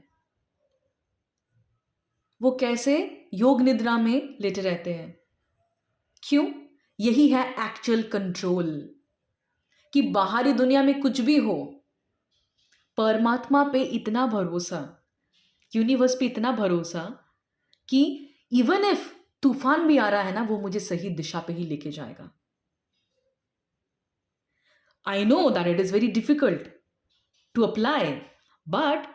वो कैसे योग निद्रा में लेटे रहते हैं? क्यों? यही है एक्चुअल कंट्रोल, कि बाहरी दुनिया में कुछ भी हो, परमात्मा पे इतना भरोसा, यूनिवर्स पे इतना भरोसा कि इवन इफ तूफान भी आ रहा है ना, वो मुझे सही दिशा पे ही लेके जाएगा। I know that it is very difficult to apply, but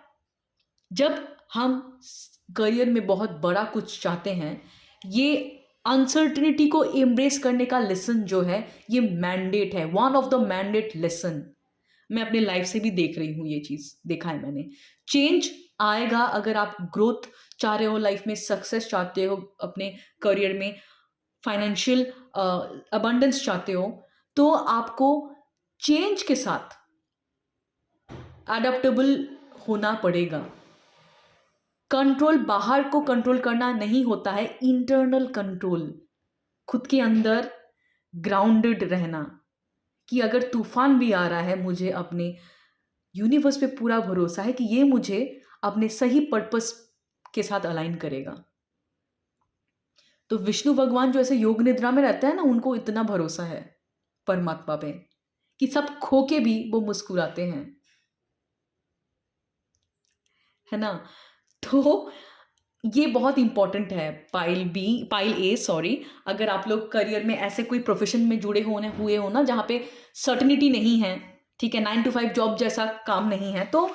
जब हम करियर में बहुत बड़ा कुछ चाहते हैं, ये अनसर्टिनिटी को एम्ब्रेस करने का लेसन जो है, ये मैंडेट है, one of the mandate lesson. मैं अपने लाइफ से भी देख रही हूँ, ये चीज़ देखा है मैंने। चेंज आएगा अगर आप ग्रोथ चाह रहे हो, लाइफ में सक्सेस चाहते हो, अपने करियर में फाइनेंशियल अबंडेंस चाहते हो, तो आपको चेंज के साथ अडेप्टेबल होना पड़ेगा। कंट्रोल बाहर को कंट्रोल करना नहीं होता है, इंटरनल कंट्रोल, खुद के अंदर ग्राउंडेड रहना, कि अगर तूफान भी आ रहा है, मुझे अपने यूनिवर्स पे पूरा भरोसा है कि ये मुझे अपने सही पर्पस के साथ अलाइन करेगा। तो विष्णु भगवान जो ऐसे योग निद्रा में रहते हैं ना, उनको इतना भरोसा है परमात्मा पे कि सब खो के भी वो मुस्कुराते हैं, है ना। तो ये बहुत इंपॉर्टेंट है। पाइल ए सॉरी, अगर आप लोग करियर में ऐसे कोई प्रोफेशन में जुड़े हुए हो ना, जहाँ पे सर्टिनिटी नहीं है, ठीक है, 9 to 5 जॉब जैसा काम नहीं है, तो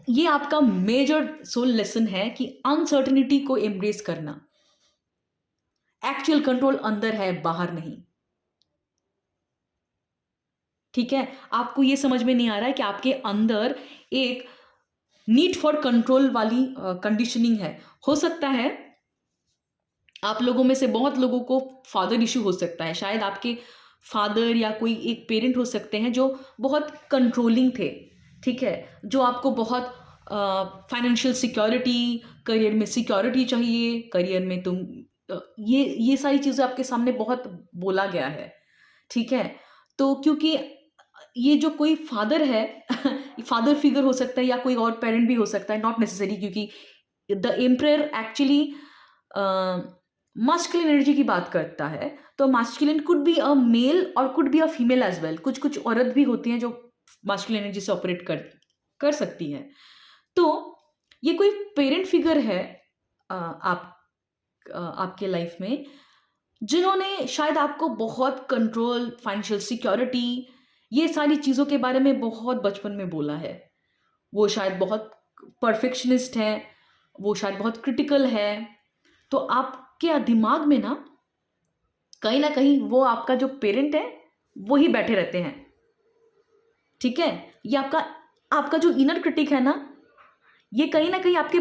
ये आपका मेजर सोल लेसन है कि अनसर्टिनिटी को एम्ब्रेस करना। एक्चुअल कंट्रोल अंदर है, बाहर नहीं। ठीक है, आपको ये समझ में नहीं आ रहा है कि आपके अंदर एक नीड फॉर कंट्रोल वाली कंडीशनिंग है। हो सकता है आप लोगों में से बहुत लोगों को फादर इशू हो सकता है, शायद आपके फादर या कोई एक पेरेंट हो सकते हैं जो बहुत कंट्रोलिंग थे। ठीक है, जो आपको बहुत फाइनेंशियल सिक्योरिटी, करियर में सिक्योरिटी चाहिए, करियर में तुम ये सारी चीज़ें आपके सामने बहुत बोला गया है। ठीक है, तो क्योंकि ये जो कोई फादर है फादर फिगर हो सकता है या कोई और पेरेंट भी हो सकता है, नॉट नेसेसरी, क्योंकि the emperor actually masculine energy की बात करता है। तो masculine could be a male और could be a female as well. कुछ कुछ औरत भी होती हैं जो मास्कुलिन एनर्जी से ऑपरेट कर सकती हैं। तो ये कोई पेरेंट फिगर है आपके लाइफ में, जिन्होंने शायद आपको बहुत कंट्रोल, फाइनेंशियल सिक्योरिटी, ये सारी चीज़ों के बारे में बहुत बचपन में बोला है। वो शायद बहुत परफेक्शनिस्ट है, वो शायद बहुत क्रिटिकल है। तो आपके दिमाग में ना कहीं वो आपका जो पेरेंट है वो ही बैठे रहते हैं। ठीक है, ये आपका आपका जो इनर क्रिटिक है ना, ये कहीं ना कहीं आपके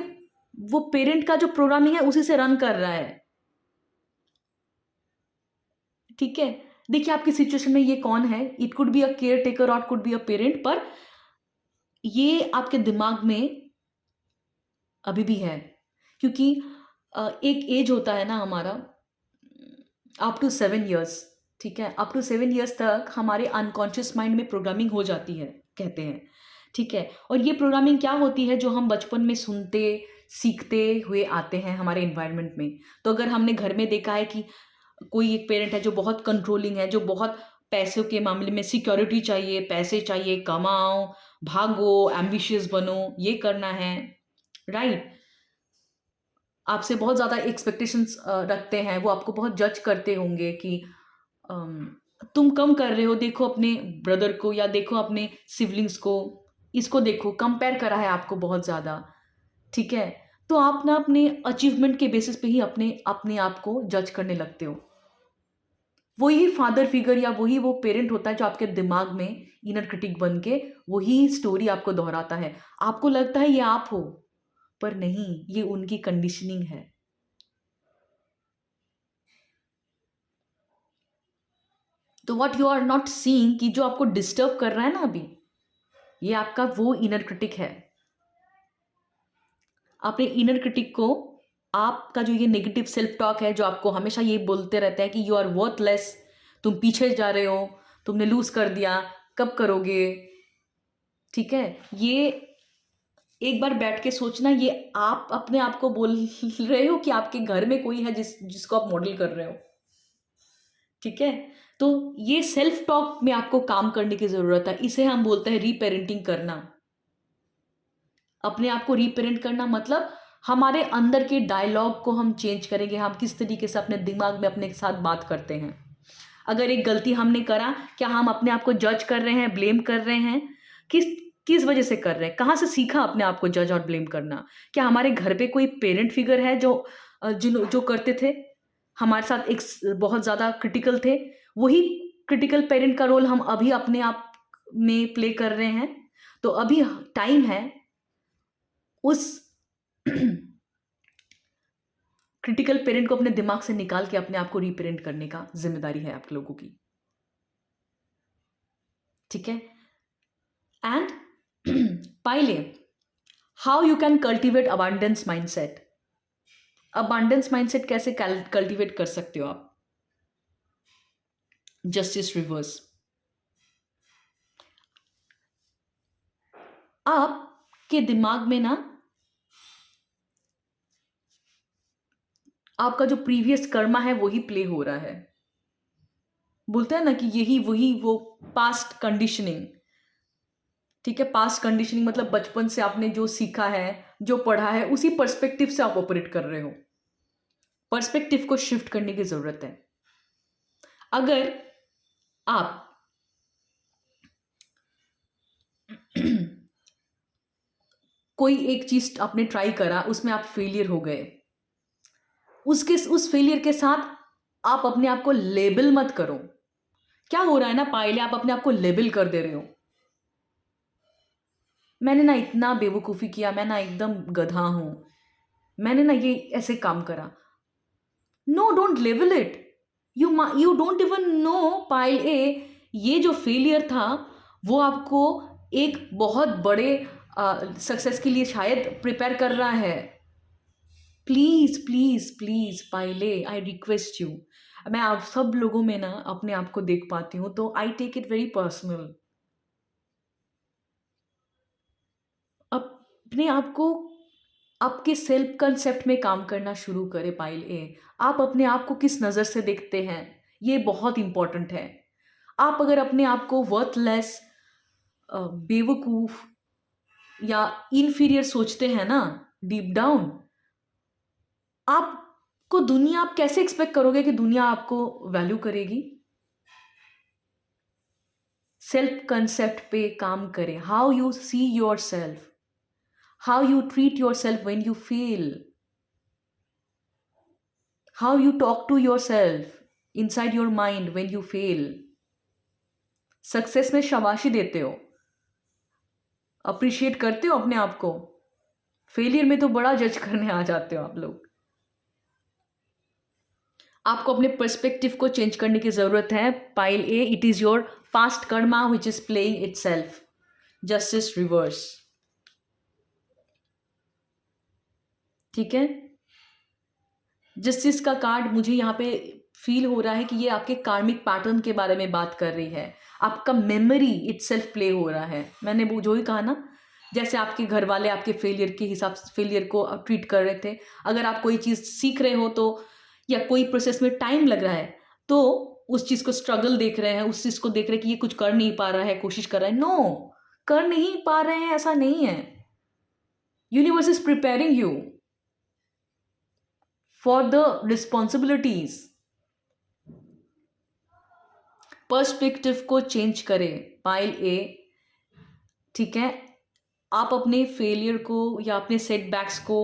वो पेरेंट का जो प्रोग्रामिंग है उसी से रन कर रहा है। ठीक है, देखिए आपकी सिचुएशन में ये कौन है, it could be a care taker और कुड बी अ पेरेंट, पर ये आपके दिमाग में अभी भी है। क्योंकि एक एज होता है ना हमारा, अप टू 7 years। ठीक है, अप टू 7 years तक हमारे अनकॉन्शियस माइंड में प्रोग्रामिंग हो जाती है, कहते हैं। ठीक है, और ये प्रोग्रामिंग क्या होती है, जो हम बचपन में सुनते सीखते हुए आते हैं हमारे इन्वायरमेंट में। तो अगर हमने घर में देखा है कि कोई एक पेरेंट है जो बहुत कंट्रोलिंग है, जो बहुत पैसों के मामले में सिक्योरिटी चाहिए, पैसे चाहिए, कमाओ, भागो, एम्बिशियस बनो, ये करना है, राइट? आपसे बहुत ज़्यादा एक्सपेक्टेशंस रखते हैं, वो आपको बहुत जज करते होंगे कि तुम कम कर रहे हो, देखो अपने ब्रदर को या देखो अपने सिबलिंग्स को, इसको देखो, कंपेयर करा है आपको बहुत ज़्यादा, ठीक है? तो आप ना अपने अचीवमेंट के बेसिस पे ही अपने अपने आप को जज करने लगते हो। वही फादर फिगर या वही वो पेरेंट होता है जो आपके दिमाग में इनर क्रिटिक बन के वही स्टोरी आपको दोहराता है। आपको लगता है ये आप हो, पर नहीं, ये उनकी कंडीशनिंग है। तो what you are not seeing कि जो आपको डिस्टर्ब कर रहा है ना अभी, ये आपका वो इनर क्रिटिक है। अपने इनर क्रिटिक को, आपका जो ये नेगेटिव सेल्फ टॉक है जो आपको हमेशा ये बोलते रहता है कि यू आर वर्थलेस, तुम पीछे जा रहे हो, तुमने लूज कर दिया, कब करोगे, ठीक है? ये एक बार बैठ के सोचना, ये आप अपने आप को बोल रहे हो कि आपके घर में कोई है जिसको आप मॉडल कर रहे हो, ठीक है? तो ये सेल्फ टॉक में आपको काम करने की जरूरत है। इसे हम बोलते हैं रीपेरेंटिंग करना। अपने आप को रीपेरेंट करना मतलब हमारे अंदर के डायलॉग को हम चेंज करेंगे, हम किस तरीके से अपने दिमाग में अपने साथ बात करते हैं। अगर एक गलती हमने करा, क्या हम अपने आप को जज कर रहे हैं, ब्लेम कर रहे हैं? किस किस वजह से कर रहे हैं? कहाँ से सीखा अपने आप को जज और ब्लेम करना? क्या हमारे घर पे कोई पेरेंट फिगर है जो जो करते थे हमारे साथ, एक बहुत ज़्यादा क्रिटिकल थे, वही क्रिटिकल पेरेंट का रोल हम अभी अपने आप में प्ले कर रहे हैं? तो अभी टाइम है उस क्रिटिकल पेरेंट को अपने दिमाग से निकाल के अपने आप को रीपेरेंट करने का जिम्मेदारी है आप लोगों की, ठीक है? एंड पहले, how you can cultivate abundance mindset. Abundance mindset कैसे कल्टिवेट कर सकते हो आप? Justice reverse. आपके दिमाग में ना आपका जो प्रीवियस कर्मा है वही प्ले हो रहा है। बोलते हैं ना कि यही वही वो पास्ट कंडीशनिंग, ठीक है? पास्ट कंडीशनिंग मतलब बचपन से आपने जो सीखा है, जो पढ़ा है, उसी पर्सपेक्टिव से आप ऑपरेट कर रहे हो। पर्सपेक्टिव को शिफ्ट करने की जरूरत है। अगर आप कोई एक चीज आपने ट्राई करा, उसमें आप फेलियर हो गए, उस फेलियर के साथ आप अपने आप को लेबल मत करो। क्या हो रहा है ना पायले, आप अपने आप को लेबल कर दे रहे हो। मैंने ना इतना बेवकूफ़ी किया, मैं ना एकदम गधा हूं, मैंने ना ये ऐसे काम करा। No, don't label it. You don't even know Payal A, ये जो फेलियर था वो आपको एक बहुत बड़े सक्सेस के लिए शायद प्रिपेयर कर रहा है। प्लीज़ प्लीज़ प्लीज़ पाइले, आई रिक्वेस्ट यू। मैं आप सब लोगों में ना अपने आप को देख पाती हूँ, तो I take it very personal. अपने आप को, आपके सेल्फ कंसेप्ट में काम करना शुरू करें पाइल ए। आप अपने आप को किस नज़र से देखते हैं, ये बहुत इंपॉर्टेंट है। आप अगर अपने आप को वर्थलेस, बेवकूफ़ या इन्फीरियर सोचते हैं ना डीप डाउन, आपको दुनिया, आप कैसे एक्सपेक्ट करोगे कि दुनिया आपको वैल्यू करेगी? सेल्फ कंसेप्ट पे काम करें। How you see your self, how you treat yourself when you fail, how you talk to yourself inside your mind when you fail। Success में शाबाशी देते हो, अप्रिशिएट करते हो अपने आप को, फेलियर में तो बड़ा जज करने आ जाते हो आप लोग। आपको अपने पर्सपेक्टिव को चेंज करने की जरूरत है pile A. It is your past Karma which is playing it self. Justice reverse, ठीक है? जस्टिस का कार्ड मुझे यहाँ पे फील हो रहा है कि ये आपके कार्मिक पैटर्न के बारे में बात कर रही है। आपका मेमोरी इटसेल्फ प्ले हो रहा है। मैंने वो जो ही कहा ना जैसे आपके घर वाले आपके फेलियर के हिसाब से फेलियर को ट्रीट कर रहे थे। अगर आप कोई चीज़ सीख रहे हो तो, या कोई प्रोसेस में टाइम लग रहा है, तो उस चीज़ को स्ट्रगल देख रहे हैं, उस चीज़ को देख रहे हैं कि ये कुछ कर नहीं पा रहा है, कोशिश कर रहा है। नो, कर नहीं पा रहे हैं ऐसा नहीं है। Universe is preparing you for the responsibilities. Perspective को चेंज करें, पाइल ए। ठीक है, आप अपने फेलियर को या अपने सेटबैक्स को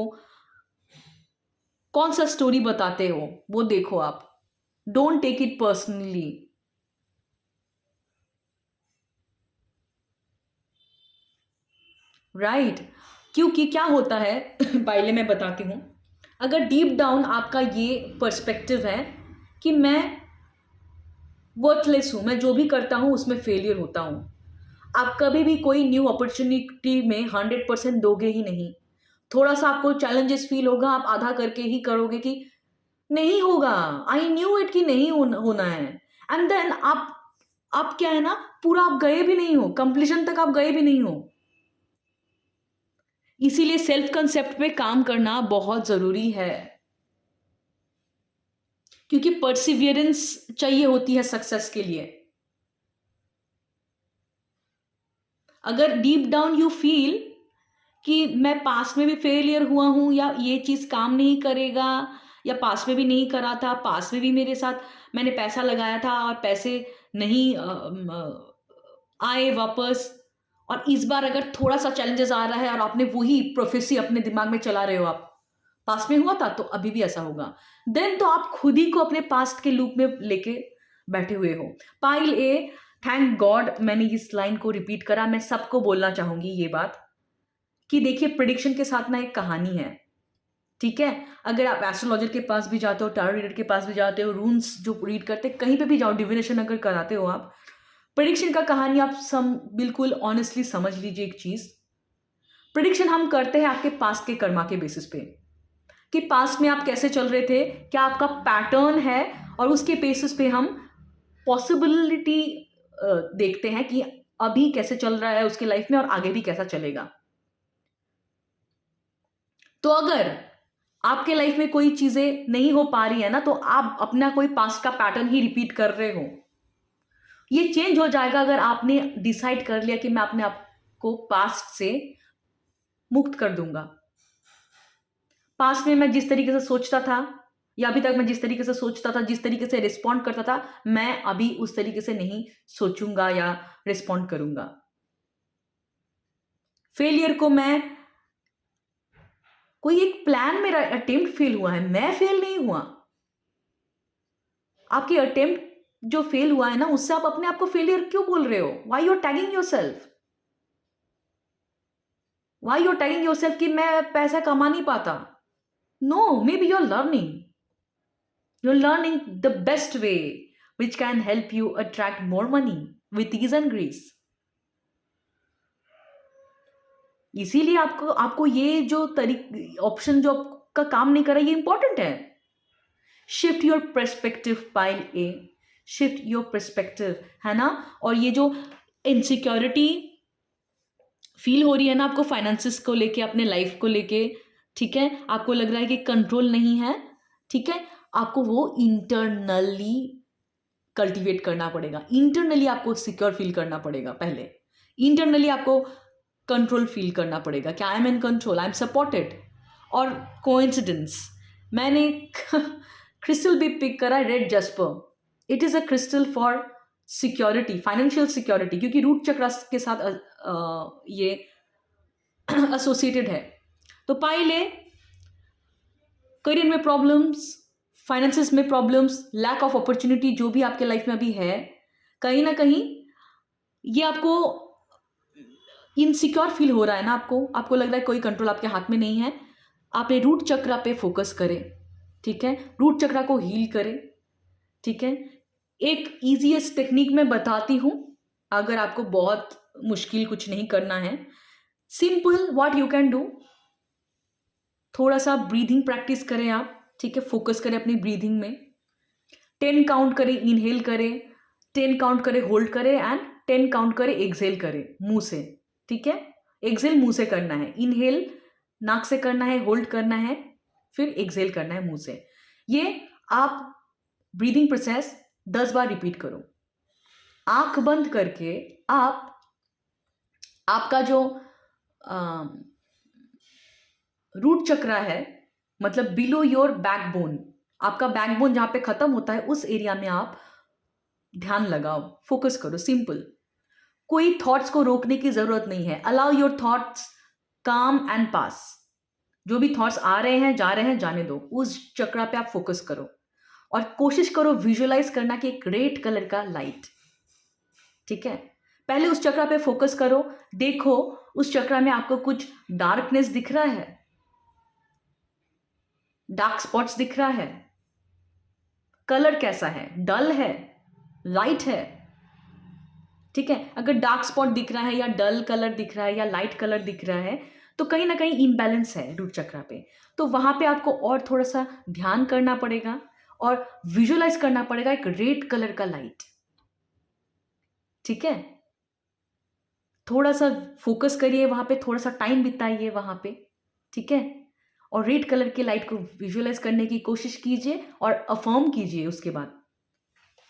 कौन सा स्टोरी बताते हो वो देखो आप। Don't take it personally. Right, क्योंकि क्या होता है पहले मैं बताती हूं, अगर डीप डाउन आपका ये पर्सपेक्टिव है कि मैं वर्थलेस हूं, मैं जो भी करता हूं उसमें फेलियर होता हूं, आप कभी भी कोई न्यू अपॉर्चुनिटी में 100% दोगे ही नहीं। थोड़ा सा आपको चैलेंजेस फील होगा, आप आधा करके ही करोगे कि नहीं होगा, आई न्यू इट कि नहीं होना है। एंड देन आप क्या है ना, पूरा आप गए भी नहीं हो, कंप्लीशन तक आप गए भी नहीं हो। इसीलिए सेल्फ कंसेप्ट पे काम करना बहुत जरूरी है, क्योंकि परसिवियरेंस चाहिए होती है सक्सेस के लिए। अगर डीप डाउन यू फील कि मैं पास्ट में भी फेलियर हुआ हूं, या ये चीज काम नहीं करेगा, या पास्ट में भी नहीं करा था, पास्ट में भी मेरे साथ मैंने पैसा लगाया था और पैसे नहीं आए वापस, और इस बार अगर थोड़ा सा चैलेंजेस आ रहा है और आपने वही प्रोफेसी अपने दिमाग में चला रहे हो, आप पास्ट में हुआ था तो अभी भी ऐसा होगा, देन तो आप खुद ही को अपने पास्ट के लूप में लेके बैठे हुए हो। पाइल ए, थैंक गॉड मैंने इस लाइन को रिपीट करा। मैं सबको बोलना चाहूंगी ये बात कि देखिए, प्रिडिक्शन के साथ ना एक कहानी है। ठीक है, अगर आप एस्ट्रोलॉजर के पास भी जाते हो, टैरो रीडर के पास भी जाते हो, रून्स जो रीड करते, कहीं पे भी जाओ, डिविनेशन अगर कराते हो आप, प्रिडिक्शन का कहानी आप बिल्कुल ऑनेस्टली समझ लीजिए। एक चीज, प्रिडिक्शन हम करते हैं आपके पास्ट के कर्मा के बेसिस पे, कि पास्ट में आप कैसे चल रहे थे, क्या आपका पैटर्न है, और उसके बेसिस पे हम पॉसिबिलिटी देखते हैं कि अभी कैसे चल रहा है उसके लाइफ में और आगे भी कैसा चलेगा। तो अगर आपके लाइफ में कोई चीजें नहीं हो पा रही है ना, तो आप अपना कोई पास्ट का पैटर्न ही रिपीट कर रहे हो। ये चेंज हो जाएगा अगर आपने डिसाइड कर लिया कि मैं अपने आप को पास्ट से मुक्त कर दूंगा। पास्ट में मैं जिस तरीके से सोचता था, या अभी तक मैं जिस तरीके से सोचता था, जिस तरीके से रिस्पॉन्ड करता था, मैं अभी उस तरीके से नहीं सोचूंगा या रिस्पॉन्ड करूंगा। फेलियर को मैं, कोई एक प्लान, मेरा अटेम्प्ट फेल हुआ है, मैं फेल नहीं हुआ। आपके अटेम्प्ट जो फेल हुआ है ना, उससे आप अपने आप को फेलियर क्यों बोल रहे हो? Why you are tagging yourself? Why you are tagging yourself कि मैं पैसा कमा नहीं पाता? No, maybe you are learning the best way which can help you attract more money with ease and grace. इसीलिए आपको ये जो ऑप्शन जो आपका काम नहीं कर रहा, ये इंपॉर्टेंट है। Shift your perspective, pile A, shift your perspective, है ना। और ये जो इनसिक्योरिटी फील हो रही है ना आपको फाइनेंसिस को लेके, अपने लाइफ को लेके, ठीक है, आपको लग रहा है कि कंट्रोल नहीं है, ठीक है, आपको वो इंटरनली कल्टीवेट करना पड़ेगा। इंटरनली आपको सिक्योर फील करना पड़ेगा। पहले इंटरनली आपको कंट्रोल फील करना पड़ेगा कि I M in control, I am supported. और कोइंसिडेंस, मैंने क्रिस्टल भी पिक करा, red jasper. It is a crystal for security, financial security, क्योंकि रूट चक्र के साथ ये एसोसिएटेड है। तो पाइले, करियर में प्रॉब्लम्स, फाइनेंसिस में प्रॉब्लम्स, लैक ऑफ अपॉर्चुनिटी जो भी आपके लाइफ में अभी है, कहीं ना कहीं ये आपको इनसिक्योर फील हो रहा है ना, आपको लग रहा है कोई कंट्रोल आपके हाथ में नहीं है। आपने रूट चक्र पे फोकस करें, ठीक है, रूट चक्र को हील करें, ठीक है। एक ईजीएस्ट टेक्निक मैं बताती हूं, अगर आपको बहुत मुश्किल कुछ नहीं करना है, simple what you can do, थोड़ा सा ब्रीदिंग प्रैक्टिस करें आप, ठीक है, फोकस करें अपनी ब्रीदिंग में। 10 काउंट करें, इनहेल करें, 10 काउंट करें, होल्ड करें, एंड 10 काउंट करें, एक्सहेल करें मुंह से, ठीक है। एक्सेल मुंह से करना है, इनहेल नाक से करना है, होल्ड करना है, फिर एक्सेल करना है मुंह से। ये आप ब्रीदिंग प्रोसेस 10 बार रिपीट करो। आंख बंद करके आप आपका जो रूट चक्रा है, मतलब बिलो योर बैकबोन, आपका बैकबोन जहां पे खत्म होता है उस एरिया में आप ध्यान लगाओ, फोकस करो। सिंपल, कोई थॉट्स को रोकने की जरूरत नहीं है। अलाउ योर थॉट्स काम एंड पास। जो भी थॉट्स आ रहे हैं जा रहे हैं, जाने दो। उस चक्रा पे आप फोकस करो और कोशिश करो विजुअलाइज करना कि एक रेड कलर का लाइट, ठीक है। पहले उस चक्रा पे फोकस करो, देखो उस चक्रा में आपको कुछ डार्कनेस दिख रहा है, डार्क स्पॉट्स दिख रहा है, कलर कैसा है, डल है, लाइट है, ठीक है। अगर डार्क स्पॉट दिख रहा है या डल कलर दिख रहा है या लाइट कलर दिख रहा है तो कहीं ना कहीं इम्बैलेंस है रूट चक्रा पे। तो वहां पे आपको और थोड़ा सा ध्यान करना पड़ेगा और विजुअलाइज करना पड़ेगा एक रेड कलर का लाइट, ठीक है। थोड़ा सा फोकस करिए वहां पे, थोड़ा सा टाइम बिताइए वहां पे, ठीक है। और रेड कलर के लाइट को विजुअलाइज करने की कोशिश कीजिए और अफर्म कीजिए। उसके बाद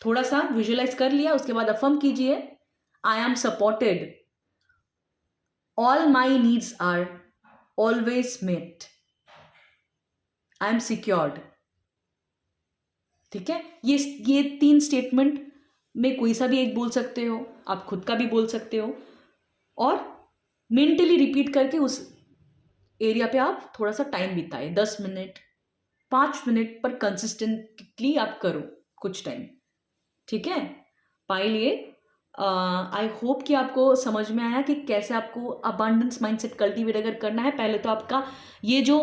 थोड़ा सा विजुअलाइज कर लिया, उसके बाद अफर्म कीजिए, I am supported, all my needs are always met, I am secured, ठीक है। ये 3 स्टेटमेंट में कोई सा भी एक बोल सकते हो, आप खुद का भी बोल सकते हो और मेंटली रिपीट करके उस एरिया पे आप थोड़ा सा टाइम बिताए, 10 मिनट 5 मिनट पर कंसिस्टेंटली आप करो कुछ टाइम, ठीक है। पाइल, ये आई होप कि आपको समझ में आया कि कैसे आपको अबंडेंस माइंडसेट कल्टीवेट अगर करना है। पहले तो आपका ये जो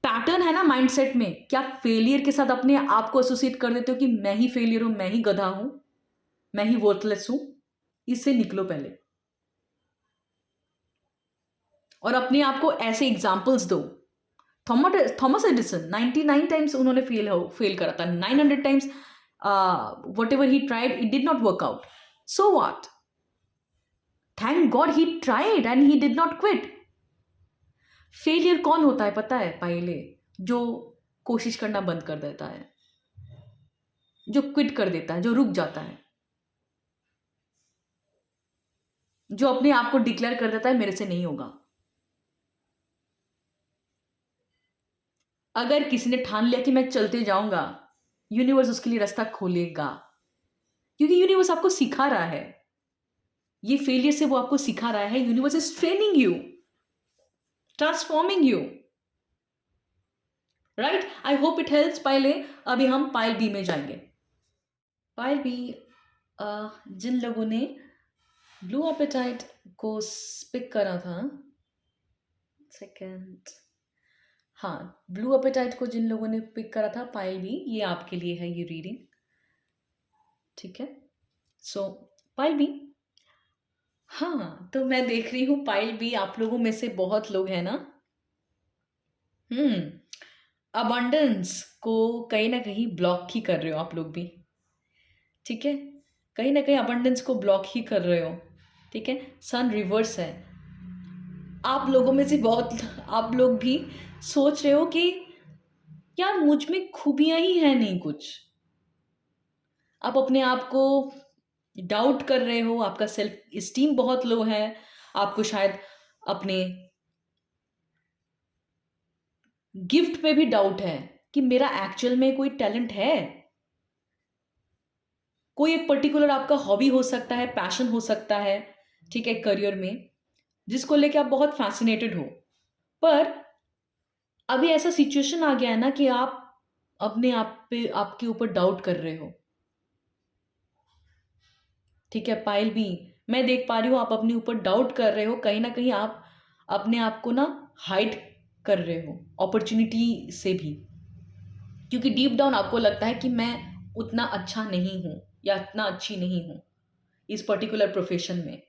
पैटर्न है ना माइंडसेट में, क्या फेलियर के साथ अपने आप को एसोसिएट कर देते हो कि मैं ही फेलियर हूं, मैं ही गधा हूं, मैं ही वर्थलेस हूं, इससे निकलो पहले और अपने आप को ऐसे एग्जाम्पल्स दो। थॉमस एडिसन 99 टाइम्स उन्होंने फेल करा था, 900 times what ever he tried it did not work out, so what, thank God he tried and he did not quit. Failure कौन होता है पता है पहले? जो कोशिश करना बंद कर देता है, जो क्विट कर देता है, जो रुक जाता है, जो अपने आप को डिक्लेयर कर देता है मेरे से नहीं होगा। अगर किसी ने ठान लिया कि मैं चलते जाऊंगा, यूनिवर्स उसके लिए रास्ता खोलेगा, क्योंकि यूनिवर्स आपको सिखा रहा है। ये फेलियर से वो आपको सिखा रहा है, universe is training you, transforming you, right. I hope it helps Payal A. अभी हम पाइल बी में जाएंगे। पाइल बी, जिन लोगों ने ब्लू एपेटाइट को पिक करा था, सेकंड, हाँ, ब्लू एपेटाइट को जिन लोगों ने पिक करा था, पाइल बी, ये आपके लिए है ये रीडिंग, ठीक है। सो पाइल बी, हाँ, तो मैं देख रही हूँ पाइल बी आप लोगों में से बहुत लोग हैं ना, अबंडेंस को कहीं ना कहीं ब्लॉक ही कर रहे हो आप लोग भी, ठीक है। कहीं ना कहीं अबंडेंस को ब्लॉक ही कर रहे हो, ठीक है। सन रिवर्स है। आप लोगों में से बहुत आप लोग भी सोच रहे हो कि यार मुझ में खूबियां ही है नहीं कुछ। आप अपने आप को डाउट कर रहे हो, आपका सेल्फ इस्टीम बहुत लो है, आपको शायद अपने गिफ्ट पे भी डाउट है कि मेरा एक्चुअल में कोई टैलेंट है। कोई एक पर्टिकुलर आपका हॉबी हो सकता है, पैशन हो सकता है, ठीक है, करियर में, जिसको लेके आप बहुत फैसिनेटेड हो। पर अभी ऐसा सिचुएशन आ गया है ना कि आप अपने आप पे, आपके ऊपर डाउट कर रहे हो, ठीक है। पायल भी, मैं देख पा रही हूँ आप अपने ऊपर डाउट कर रहे हो, कहीं ना कहीं आप अपने आप को ना हाइड कर रहे हो अपॉर्चुनिटी से भी, क्योंकि डीप डाउन आपको लगता है कि मैं उतना अच्छा नहीं हूँ या इतना अच्छी नहीं हूँ इस पर्टिकुलर प्रोफेशन में।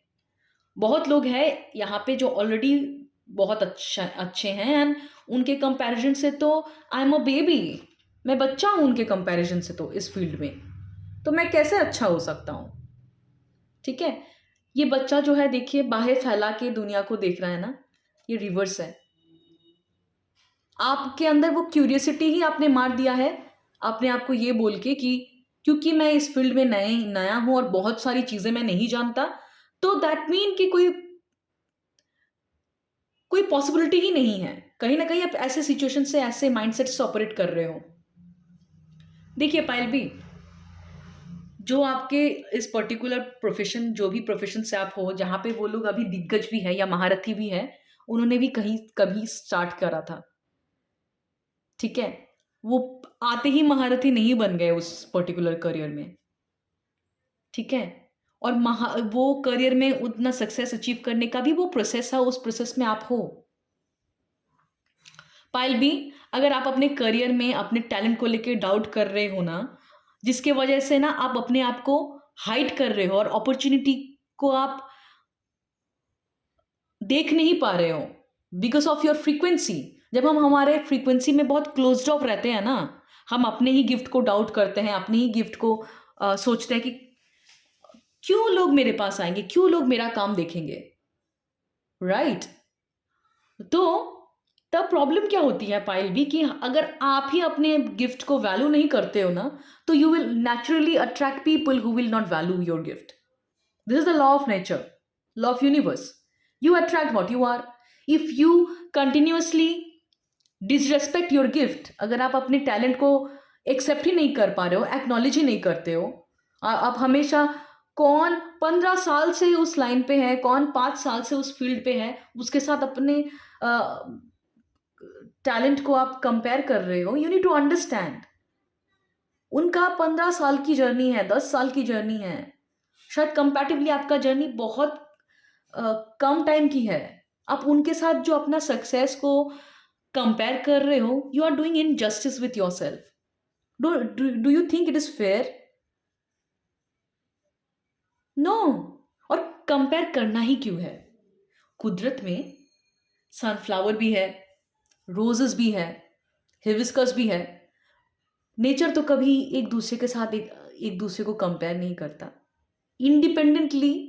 बहुत लोग हैं यहाँ पे जो ऑलरेडी बहुत अच्छे हैं, एंड उनके कंपैरिजन से तो आई एम अ बेबी, मैं बच्चा हूँ उनके कंपैरिजन से, तो इस फील्ड में तो मैं कैसे अच्छा हो सकता हूँ, ठीक है। ये बच्चा जो है देखिए बाहें फैला के दुनिया को देख रहा है ना, ये रिवर्स है। आपके अंदर वो क्यूरियोसिटी ही आपने मार दिया है अपने आप को ये बोल के कि क्योंकि मैं इस फील्ड में नया हूं और बहुत सारी चीजें मैं नहीं जानता, तो दैट मीन कि कोई कोई पॉसिबिलिटी ही नहीं है। कहीं ना कहीं आप ऐसे सिचुएशन से, ऐसे माइंडसेट से ऑपरेट कर रहे हो। देखिए पायल भी, जो आपके इस पर्टिकुलर प्रोफेशन, जो भी प्रोफेशन से आप हो, जहाँ पे वो लोग अभी दिग्गज भी है या महारथी भी है, उन्होंने भी कहीं कभी स्टार्ट करा था, ठीक है। वो आते ही महारथी नहीं बन गए उस पर्टिकुलर करियर में, ठीक है। और वो करियर में उतना सक्सेस अचीव करने का भी वो प्रोसेस है, उस प्रोसेस में आप हो। पायल भी, अगर आप अपने करियर में अपने टैलेंट को लेके डाउट कर रहे हो ना, जिसके वजह से ना आप अपने आप को हाइड कर रहे हो और अपॉर्चुनिटी को आप देख नहीं पा रहे हो बिकॉज ऑफ योर फ्रीक्वेंसी। जब हम हमारे फ्रीक्वेंसी में बहुत क्लोज्ड ऑफ रहते हैं ना, हम अपने ही गिफ्ट को डाउट करते हैं, अपने ही गिफ्ट को सोचते हैं कि क्यों लोग मेरे पास आएंगे, क्यों लोग मेरा काम देखेंगे, राइट। तो तब प्रॉब्लम क्या होती है पायल भी, कि अगर आप ही अपने गिफ्ट को वैल्यू नहीं करते हो ना, तो you will naturally attract people who will not value your gift. This is the law of nature, law of universe. You attract what you are. If you continuously disrespect your gift, अगर आप अपने talent को accept ही नहीं कर पा रहे हो, acknowledge ही नहीं करते हो, आप हमेशा कौन 15 साल से उस लाइन पे है, कौन 5 साल से उस फील्ड पे है, उसके साथ अपने टैलेंट को आप कंपेयर कर रहे हो। यू नीड टू अंडरस्टैंड, उनका 15 साल की जर्नी है, 10 साल की जर्नी है, शायद कंपैरेटिवली आपका जर्नी बहुत कम टाइम की है। आप उनके साथ जो अपना सक्सेस को कंपेयर कर रहे हो, you are doing injustice with yourself. Do you think it is fair? No. और कंपेयर करना ही क्यों है? कुदरत में सनफ्लावर भी है, रोजेस भी है, हिबिस्कस भी है। नेचर तो कभी एक दूसरे के साथ एक दूसरे को कंपेयर नहीं करता। इंडिपेंडेंटली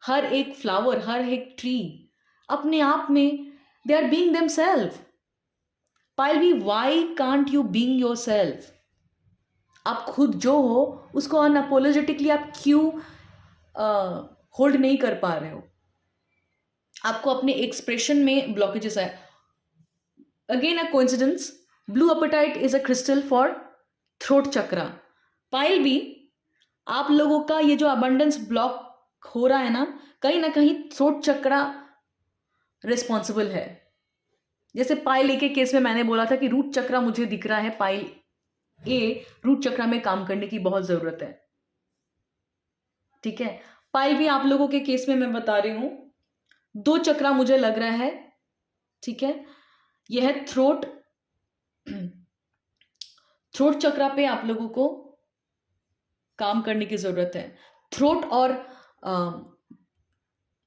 हर एक फ्लावर, हर एक ट्री अपने आप में दे आर बीइंग देमसेल्फ। पायल भी, why can't you being your self? आप खुद जो हो उसको अनअपोलोजेटिकली आप क्यों होल्ड नहीं कर पा रहे हो? आपको अपने एक्सप्रेशन में ब्लॉकेजेस है। Again a coincidence, blue apatite is a crystal for throat chakra. Payal भी, आप लोगों का ये जो अबंडेंस ब्लॉक हो रहा है ना कहीं थ्रोट चक्रा रिस्पॉन्सिबल है। जैसे पायल ए के केस में मैंने बोला था कि रूट चक्रा मुझे दिख रहा है, पायल ए रूट चक्रा में काम करने की बहुत जरूरत है, ठीक है। पायल भी, आप लोगों के केस में मैं बता रही हूं, 2 चक्रा मुझे लग रहा है, ठीक है। यह है थ्रोट चक्रा पे आप लोगों को काम करने की जरूरत है। थ्रोट और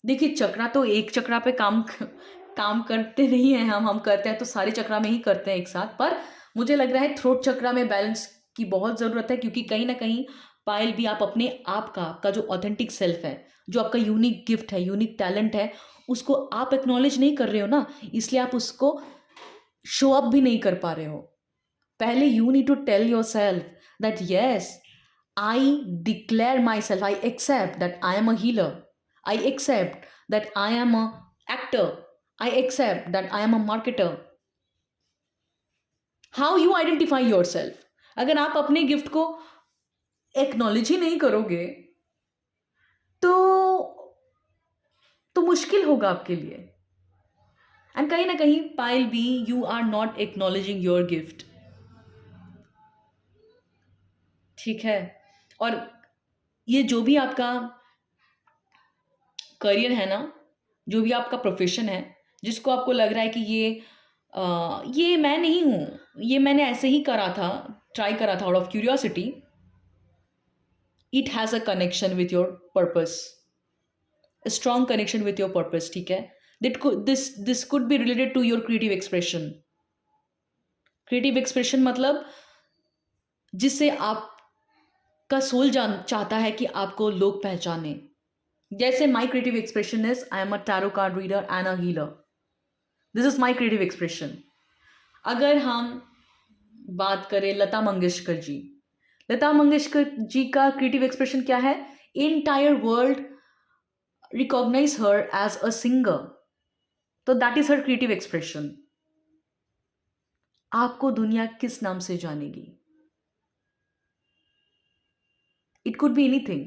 देखिए, चक्रा तो एक चक्रा पे काम करते नहीं है, हम करते हैं तो सारे चक्रा में ही करते हैं एक साथ। पर मुझे लग रहा है थ्रोट चक्रा में बैलेंस की बहुत ज़रूरत है, क्योंकि कहीं ना कहीं पायल भी, आप अपने आप का आपका जो ऑथेंटिक सेल्फ है, जो आपका यूनिक गिफ्ट है, यूनिक टैलेंट है, उसको आप एक्नॉलेज नहीं कर रहे हो ना, इसलिए आप उसको शो अप भी नहीं कर पा रहे हो। पहले you need to tell yourself that yes, I declare myself, I accept that I am a healer, I accept that I am a actor. I accept that I am a marketer. How you identify yourself? अगर आप अपने gift को acknowledge ही नहीं करोगे तो मुश्किल होगा आपके लिए। एंड कहीं ना कहीं Payal B, you are not acknowledging your gift, ठीक है। और ये जो भी आपका करियर है ना, जो भी आपका प्रोफेशन है, जिसको आपको लग रहा है कि ये मैं नहीं हूँ, ये मैंने ऐसे ही करा था, ट्राई करा था out of curiosity, it has a connection with your purpose, a strong connection with your purpose, ठीक है। This could be related to your creative expression. Creative expression मतलब जिससे आपका सोल चाहता है कि आपको लोग पहचाने, जैसे my creative expression is I am a tarot card reader and a healer. This is my creative expression. अगर हम बात करें लता मंगेशकर जी, लता मंगेशकर जी का क्रिएटिव एक्सप्रेशन क्या है? Entire world recognise her as a singer. तो that is her creative expression. आपको दुनिया किस नाम से जानेगी? It could be anything.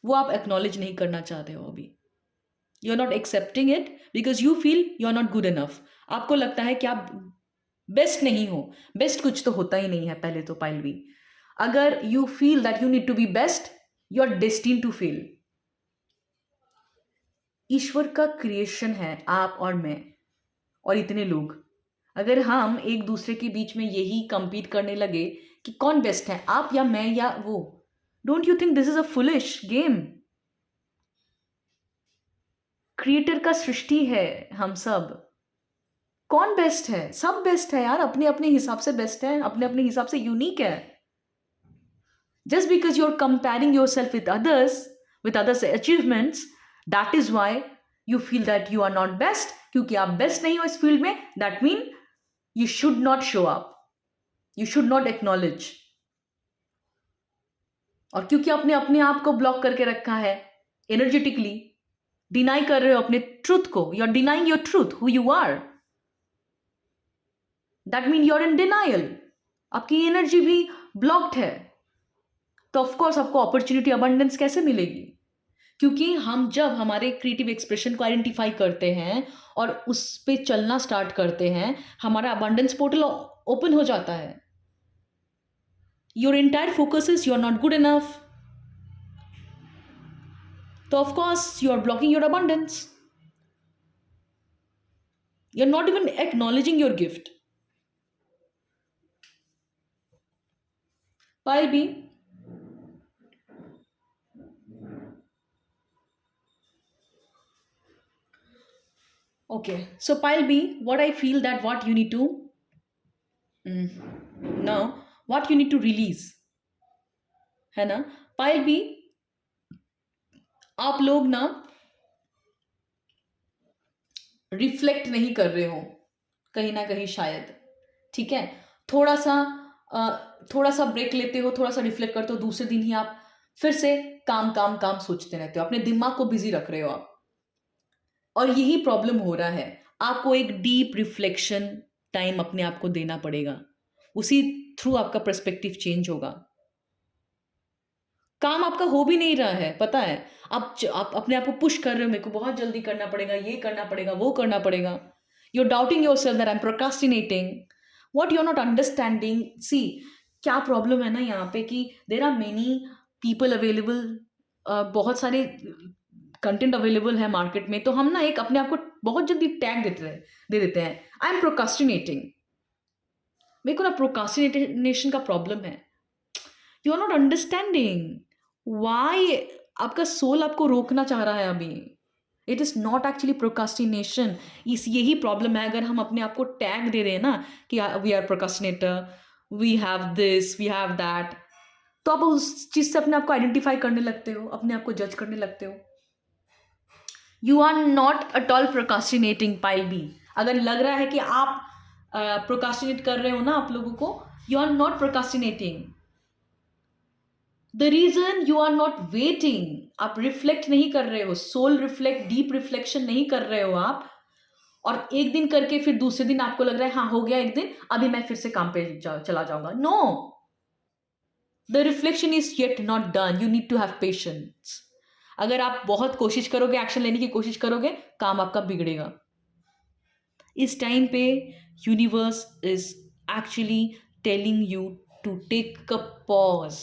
वो आप एक्नॉलेज नहीं करना चाहते हो अभी. You are not accepting it because you feel you are not good enough. आपको लगता है कि आप बेस्ट नहीं हो. बेस्ट कुछ तो होता ही नहीं है पहले तो पाइलवी. अगर you feel that you need to be best, you are destined to fail. ईश्वर का क्रिएशन है आप और मैं और इतने लोग. अगर हम एक दूसरे के बीच में यही कंपीट करने लगे कि कौन बेस्ट है, आप या मैं या वो, don't you think this is a foolish game? Creator का सृष्टि है हम सब. कौन बेस्ट है? सब बेस्ट है यार, अपने अपने हिसाब से बेस्ट है, अपने अपने हिसाब से यूनिक है. Just because you are comparing yourself with others achievements, that is why you feel that you are not best. क्योंकि आप बेस्ट नहीं हो इस फील्ड में, that mean you should not show up, you should not acknowledge. और क्योंकि आपने अपने आप को ब्लॉक करके रखा है, एनर्जेटिकली डिनाई कर रहे हो अपने ट्रूथ को, you are denying your truth, who you are. That mean you are in denial. आपकी एनर्जी भी ब्लॉक्ड है. तो ऑफकोर्स आपको अपॉर्चुनिटी अबंडेंस कैसे मिलेगी? क्योंकि हम जब हमारे क्रिएटिव एक्सप्रेशन को आइडेंटिफाई करते हैं और उस पे चलना स्टार्ट करते हैं, हमारा अबंडेंस पोर्टल ओपन हो जाता है. Your entire focus is you are not good enough. तो of course you are blocking your abundance. You are not even acknowledging your gift. Pile B. Okay, so pile B, what I feel that what you need to now what you need to release है ना. pile B, आप लोग ना reflect नहीं कर रहे हो कहीं ना कहीं शायद. ठीक है, थोड़ा सा ब्रेक लेते हो, थोड़ा सा रिफ्लेक्ट करते हो, दूसरे दिन ही आप फिर से काम काम काम सोचते रहते हो, अपने दिमाग को बिजी रख रहे हो आप. और यही प्रॉब्लम हो रहा है. आपको एक डीप रिफ्लेक्शन टाइम अपने आप को देना पड़ेगा. उसी थ्रू आपका पर्सपेक्टिव चेंज होगा. काम आपका हो भी नहीं रहा है, पता है. आप अपने आप को पुश कर रहे हो, मेरे को बहुत जल्दी करना पड़ेगा, ये करना पड़ेगा, वो करना पड़ेगा. You are doubting yourself that I am procrastinating. What you are not understanding, see क्या प्रॉब्लम है ना यहाँ पे कि there are many people available, बहुत सारे कंटेंट अवेलेबल है मार्केट में. तो हम ना एक अपने आप को बहुत जल्दी टैग दे देते हैं, आई एम प्रोकास्टिनेटिंग. मेरे को ना प्रोकास्टिनेशन का प्रॉब्लम है. You are not understanding why आपका सोल आपको रोकना चाह रहा है अभी. It is not actually procrastination. यही प्रॉब्लम है. अगर हम अपने आप को टैग दे रहे हैं ना कि we are procrastinator, we have this, we have that, तो आप उस चीज़ से अपने आप को आइडेंटिफाई करने लगते हो, अपने आप को जज करने लगते हो. You are not at all procrastinating. Pile B, अगर लग रहा है कि आप प्रोकास्टिनेट कर रहे हो ना आप लोगों को, you are not procrastinating. The reason you are not waiting, आप रिफ्लेक्ट नहीं कर रहे हो, सोल रिफ्लेक्ट, डीप रिफ्लेक्शन नहीं कर रहे हो आप. और एक दिन करके फिर दूसरे दिन आपको लग रहा है हाँ हो गया एक दिन, अभी मैं फिर से काम पे चला जाऊंगा. No, the reflection is yet not done. You need to have patience. अगर आप बहुत कोशिश करोगे, एक्शन लेने की कोशिश करोगे, काम आपका बिगड़ेगा. इस टाइम पे universe is actually telling you to take a pause.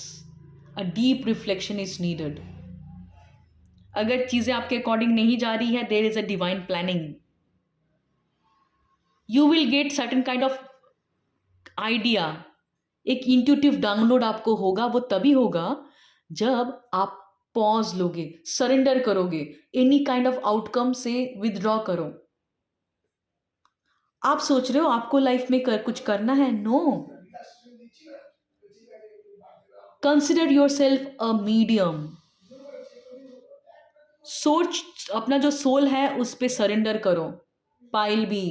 A deep reflection is needed. अगर चीजें आपके अकॉर्डिंग नहीं जा रही है, there is a divine planning. You will get certain kind of idea. एक इंट्यूटिव डाउनलोड आपको होगा. वो तभी होगा जब आप पॉज लोगे, सरेंडर करोगे, एनी काइंड ऑफ आउटकम से विदड्रॉ करो. आप सोच रहे हो आपको लाइफ में कुछ करना है? No. Consider yourself a medium. सोच, अपना जो सोल है उस पे सरेंडर करो. Pile B,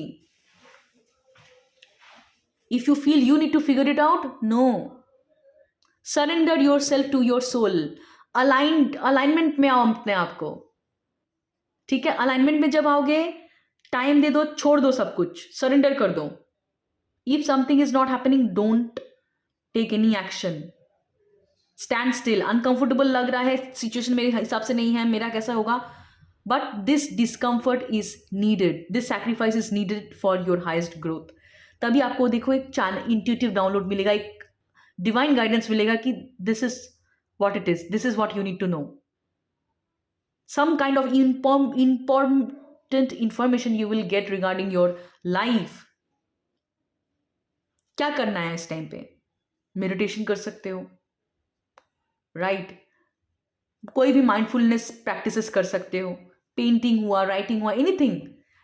if you feel you need to figure it out, no, surrender yourself to your soul. Alignment में आओ अपने आप को. ठीक है, अलाइनमेंट में जब आओगे, टाइम दे दो, छोड़ दो सब कुछ, सरेंडर कर दो. If something is not happening, don't take any action. Stand still. Uncomfortable लग रहा है, सिचुएशन मेरे हिसाब से नहीं है, मेरा कैसा होगा, but this discomfort is needed, this sacrifice is needed for your heist growth. तभी आपको देखो एक इंट्यूटिव डाउनलोड मिलेगा, एक डिवाइन गाइडेंस मिलेगा कि this is what it is, this is what you need to know. Some kind of important information you will get regarding your life. क्या करना है इस टाइम पे? मेडिटेशन कर सकते हो, राइट? कोई भी माइंडफुलनेस प्रैक्टिसेस कर सकते हो, पेंटिंग हुआ, राइटिंग हुआ, anything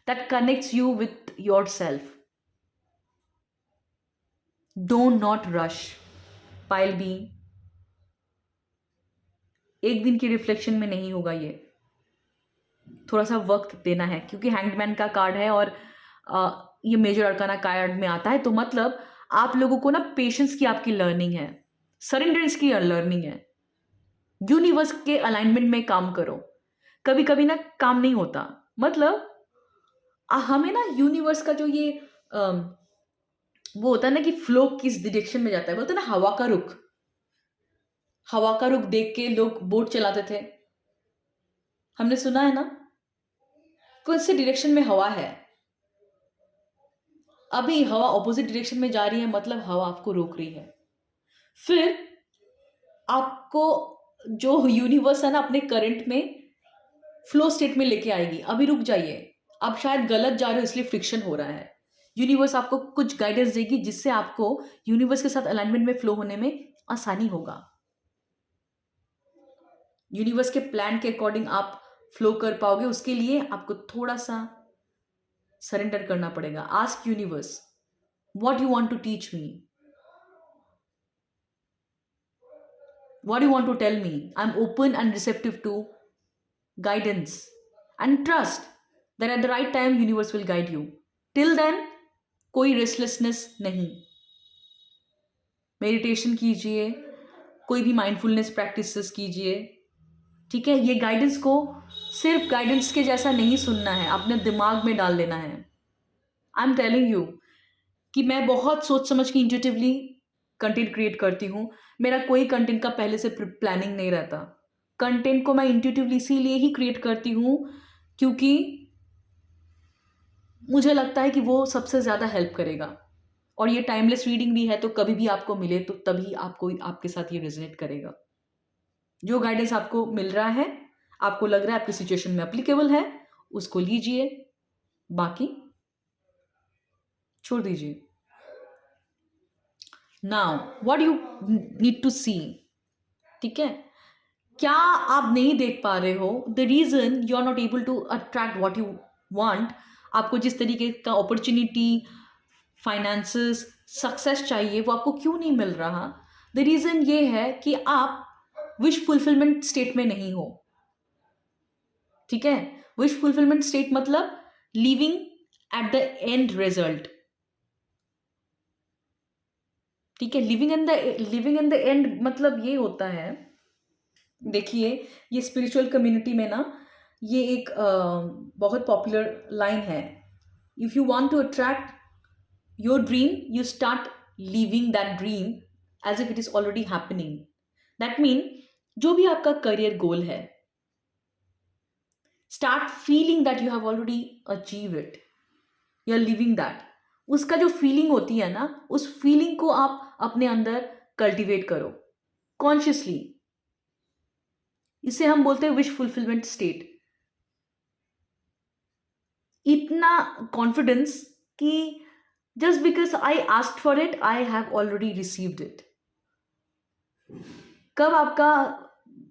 that connects you with yourself. Don't not rush. Pile B, एक दिन की रिफ्लेक्शन में नहीं होगा ये, थोड़ा सा वक्त देना है, क्योंकि हैंगमैन का कार्ड है और ये मेजर अरकाना कार्ड में आता है, तो मतलब आप लोगों को ना पेशेंस की आपकी लर्निंग है, सरेंडरेंस की लर्निंग है. यूनिवर्स के अलाइनमेंट में काम करो. कभी कभी ना काम नहीं होता, मतलब हमें ना यूनिवर्स का जो ये वो होता है ना कि फ्लो किस डायरेक्शन में जाता है, बोलते हैं ना हवा का रुख. हवा का रुख देख के लोग बोट चलाते थे, हमने सुना है ना, कौन से डायरेक्शन में हवा है. अभी हवा ऑपोजिट डायरेक्शन में जा रही है, मतलब हवा आपको रोक रही है. फिर आपको जो यूनिवर्स है ना अपने करंट में फ्लो स्टेट में लेके आएगी. अभी रुक जाइए, आप शायद गलत जा रहे हो, इसलिए फ्रिक्शन हो रहा है. यूनिवर्स आपको कुछ गाइडेंस देगी जिससे आपको यूनिवर्स के साथ अलाइनमेंट में फ्लो होने में आसानी होगा. यूनिवर्स के प्लान के अकॉर्डिंग आप फ्लो कर पाओगे, उसके लिए आपको थोड़ा सा सरेंडर करना पड़ेगा. Ask universe, what you want to teach me, what you want to tell me. I am open and receptive to guidance and trust that at the right time universe will guide you. Till then कोई restlessness नहीं. Meditation कीजिए, कोई भी mindfulness practices कीजिए, ठीक है. ये guidance को सिर्फ गाइडेंस के जैसा नहीं सुनना है, अपने दिमाग में डाल लेना है. आई एम टेलिंग यू कि मैं बहुत सोच समझ के इंट्यूटिवली कंटेंट क्रिएट करती हूँ. मेरा कोई कंटेंट का पहले से प्लानिंग नहीं रहता. कंटेंट को मैं इंट्यूटिवली इसीलिए ही क्रिएट करती हूँ क्योंकि मुझे लगता है कि वो सबसे ज़्यादा हेल्प करेगा. और ये टाइमलेस रीडिंग भी है, तो कभी भी आपको मिले तो तभी आपको आपके साथ ये रेजोनेट करेगा. जो गाइडेंस आपको मिल रहा है, आपको लग रहा है आपकी सिचुएशन में एप्लीकेबल है, उसको लीजिए, बाकी छोड़ दीजिए. Now what you need to see, ठीक है. क्या आप नहीं देख पा रहे हो, the reason you are not able to attract what you want, आपको जिस तरीके का अपॉर्चुनिटी, फाइनेंसेस, सक्सेस चाहिए, वो आपको क्यों नहीं मिल रहा. द रीजन ये है कि आप विश फुलफिलमेंट स्टेट में नहीं हो. ठीक है, विश फुलफिलमेंट स्टेट मतलब living at the end result. ठीक है, लिविंग इन द एंड मतलब ये होता है, देखिए ये स्पिरिचुअल कम्युनिटी में ना ये एक बहुत पॉपुलर लाइन है. If you want to attract your dream, you start living that dream as if it is already happening. That mean जो भी आपका करियर गोल है, start feeling that you have already achieve it, you are living that. उसका जो feeling होती है ना, उस फीलिंग को आप अपने अंदर कल्टिवेट करो कॉन्शियसली. इसे हम बोलते हैं विश फुलफिलमेंट स्टेट. इतना कॉन्फिडेंस कि just because I asked for it, I have already received it. कब आपका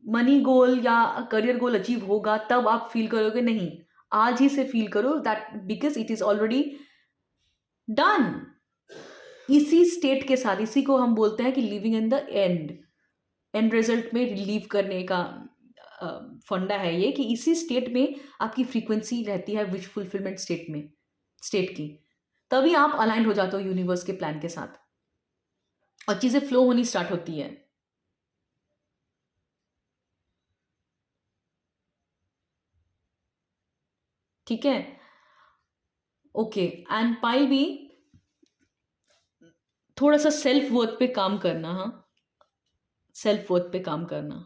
मनी गोल या करियर गोल अचीव होगा तब आप फील करोगे, नहीं, आज ही से फील करो that because it is already done. इसी स्टेट के साथ, इसी को हम बोलते हैं कि living in the end result में रिलीव करने का फंडा है ये कि इसी स्टेट में आपकी फ्रीक्वेंसी रहती है विश फुलफिलमेंट स्टेट की, तभी आप अलाइन हो जाते हो यूनिवर्स के प्लान के साथ और चीजें फ्लो होनी स्टार्ट होती है। ठीक है, ओके। एंड पाइल भी थोड़ा सा सेल्फ वर्थ पे काम करना, हाँ, सेल्फ वर्थ पे काम करना।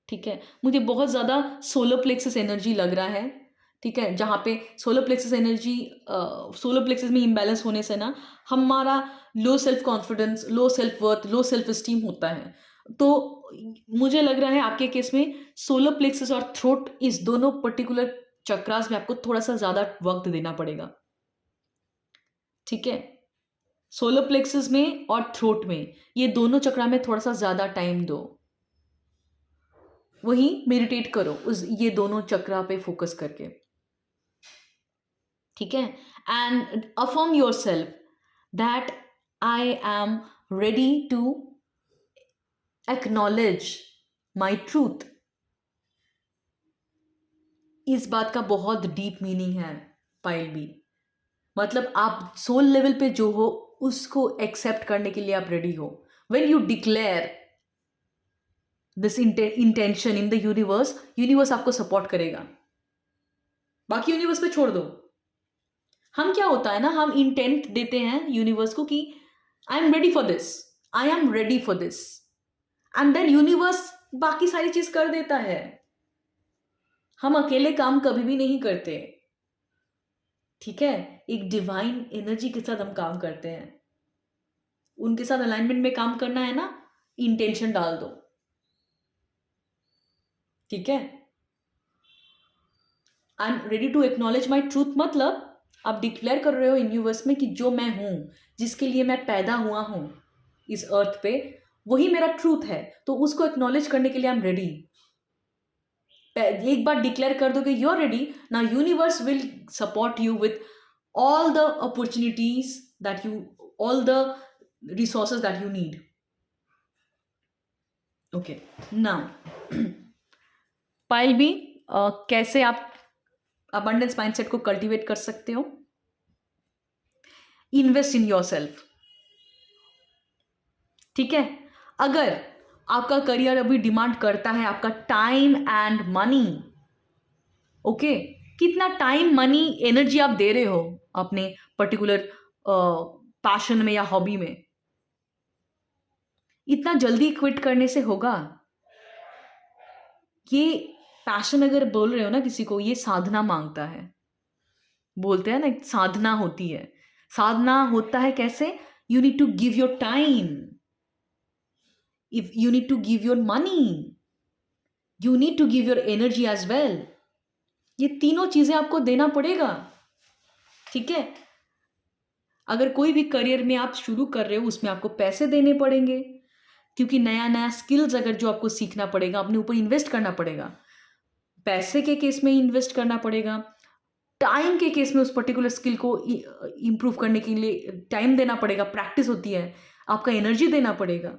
ठीक है, मुझे बहुत ज़्यादा सोलर प्लेक्सस एनर्जी लग रहा है। ठीक है, जहाँ पे solar plexus energy, solar plexus में इम्बैलेंस होने से ना हमारा low self confidence, low self worth, low self esteem होता है। तो मुझे लग रहा है आपके केस में सोलर प्लेक्सस और थ्रोट, इस दोनों पर्टिकुलर चक्रास में आपको थोड़ा सा ज़्यादा वक्त देना पड़ेगा। ठीक है, सोलर प्लेक्सस में और थ्रोट में, ये दोनों चक्रा में थोड़ा सा ज़्यादा टाइम दो। वही मेडिटेट करो उस ये दोनों चक्रा पे फोकस करके। ठीक है, and affirm yourself that I am ready to acknowledge my truth. इस बात का बहुत डीप मीनिंग है पाइल बी, मतलब आप सोल लेवल पे जो हो उसको एक्सेप्ट करने के लिए आप रेडी हो। When you declare this intention in the universe, universe आपको सपोर्ट करेगा, बाकी यूनिवर्स पे छोड़ दो। हम क्या होता है ना, हम इंटेंट देते हैं यूनिवर्स को कि I am ready for this, I am ready for this, and then universe बाकी सारी चीज कर देता है। हम अकेले काम कभी भी नहीं करते। ठीक है, एक डिवाइन एनर्जी के साथ हम काम करते हैं, उनके साथ अलाइनमेंट में काम करना है ना, इंटेंशन डाल दो। ठीक है, I am ready to acknowledge my truth, मतलब आप डिक्लेयर कर रहे हो यूनिवर्स में कि जो मैं हूं, जिसके लिए मैं पैदा हुआ हूं इस अर्थ पे, वही मेरा ट्रूथ है। तो उसको एक्नॉलेज करने के लिए आई एम रेडी। एक बार डिक्लेयर कर दोगे यू आर रेडी, ना universe will support you with all the opportunities that you, all the resources that you need. Okay, now पायल भी कैसे आप abundance mindset को कल्टीवेट कर सकते हो? Invest in your self. ठीक है, अगर आपका करियर अभी डिमांड करता है आपका टाइम एंड मनी, ओके, कितना टाइम, मनी, एनर्जी आप दे रहे हो अपने पर्टिकुलर पैशन में या हॉबी में, इतना जल्दी क्विट करने से होगा? ये पैशन अगर बोल रहे हो ना किसी को, ये साधना मांगता है। बोलते हैं ना साधना होती है, साधना होता है कैसे? You need to give your time, if you need to give your money, you need to give your energy as well. ये तीनों चीजें आपको देना पड़ेगा। ठीक है, अगर कोई भी करियर में आप शुरू कर रहे हो उसमें आपको पैसे देने पड़ेंगे, क्योंकि नया नया स्किल्स अगर जो आपको सीखना पड़ेगा, अपने ऊपर इन्वेस्ट करना पड़ेगा। पैसे के केस में इन्वेस्ट करना पड़ेगा, टाइम के केस में उस पर्टिकुलर स्किल को इम्प्रूव करने के लिए टाइम देना पड़ेगा, प्रैक्टिस होती है, आपका एनर्जी देना पड़ेगा।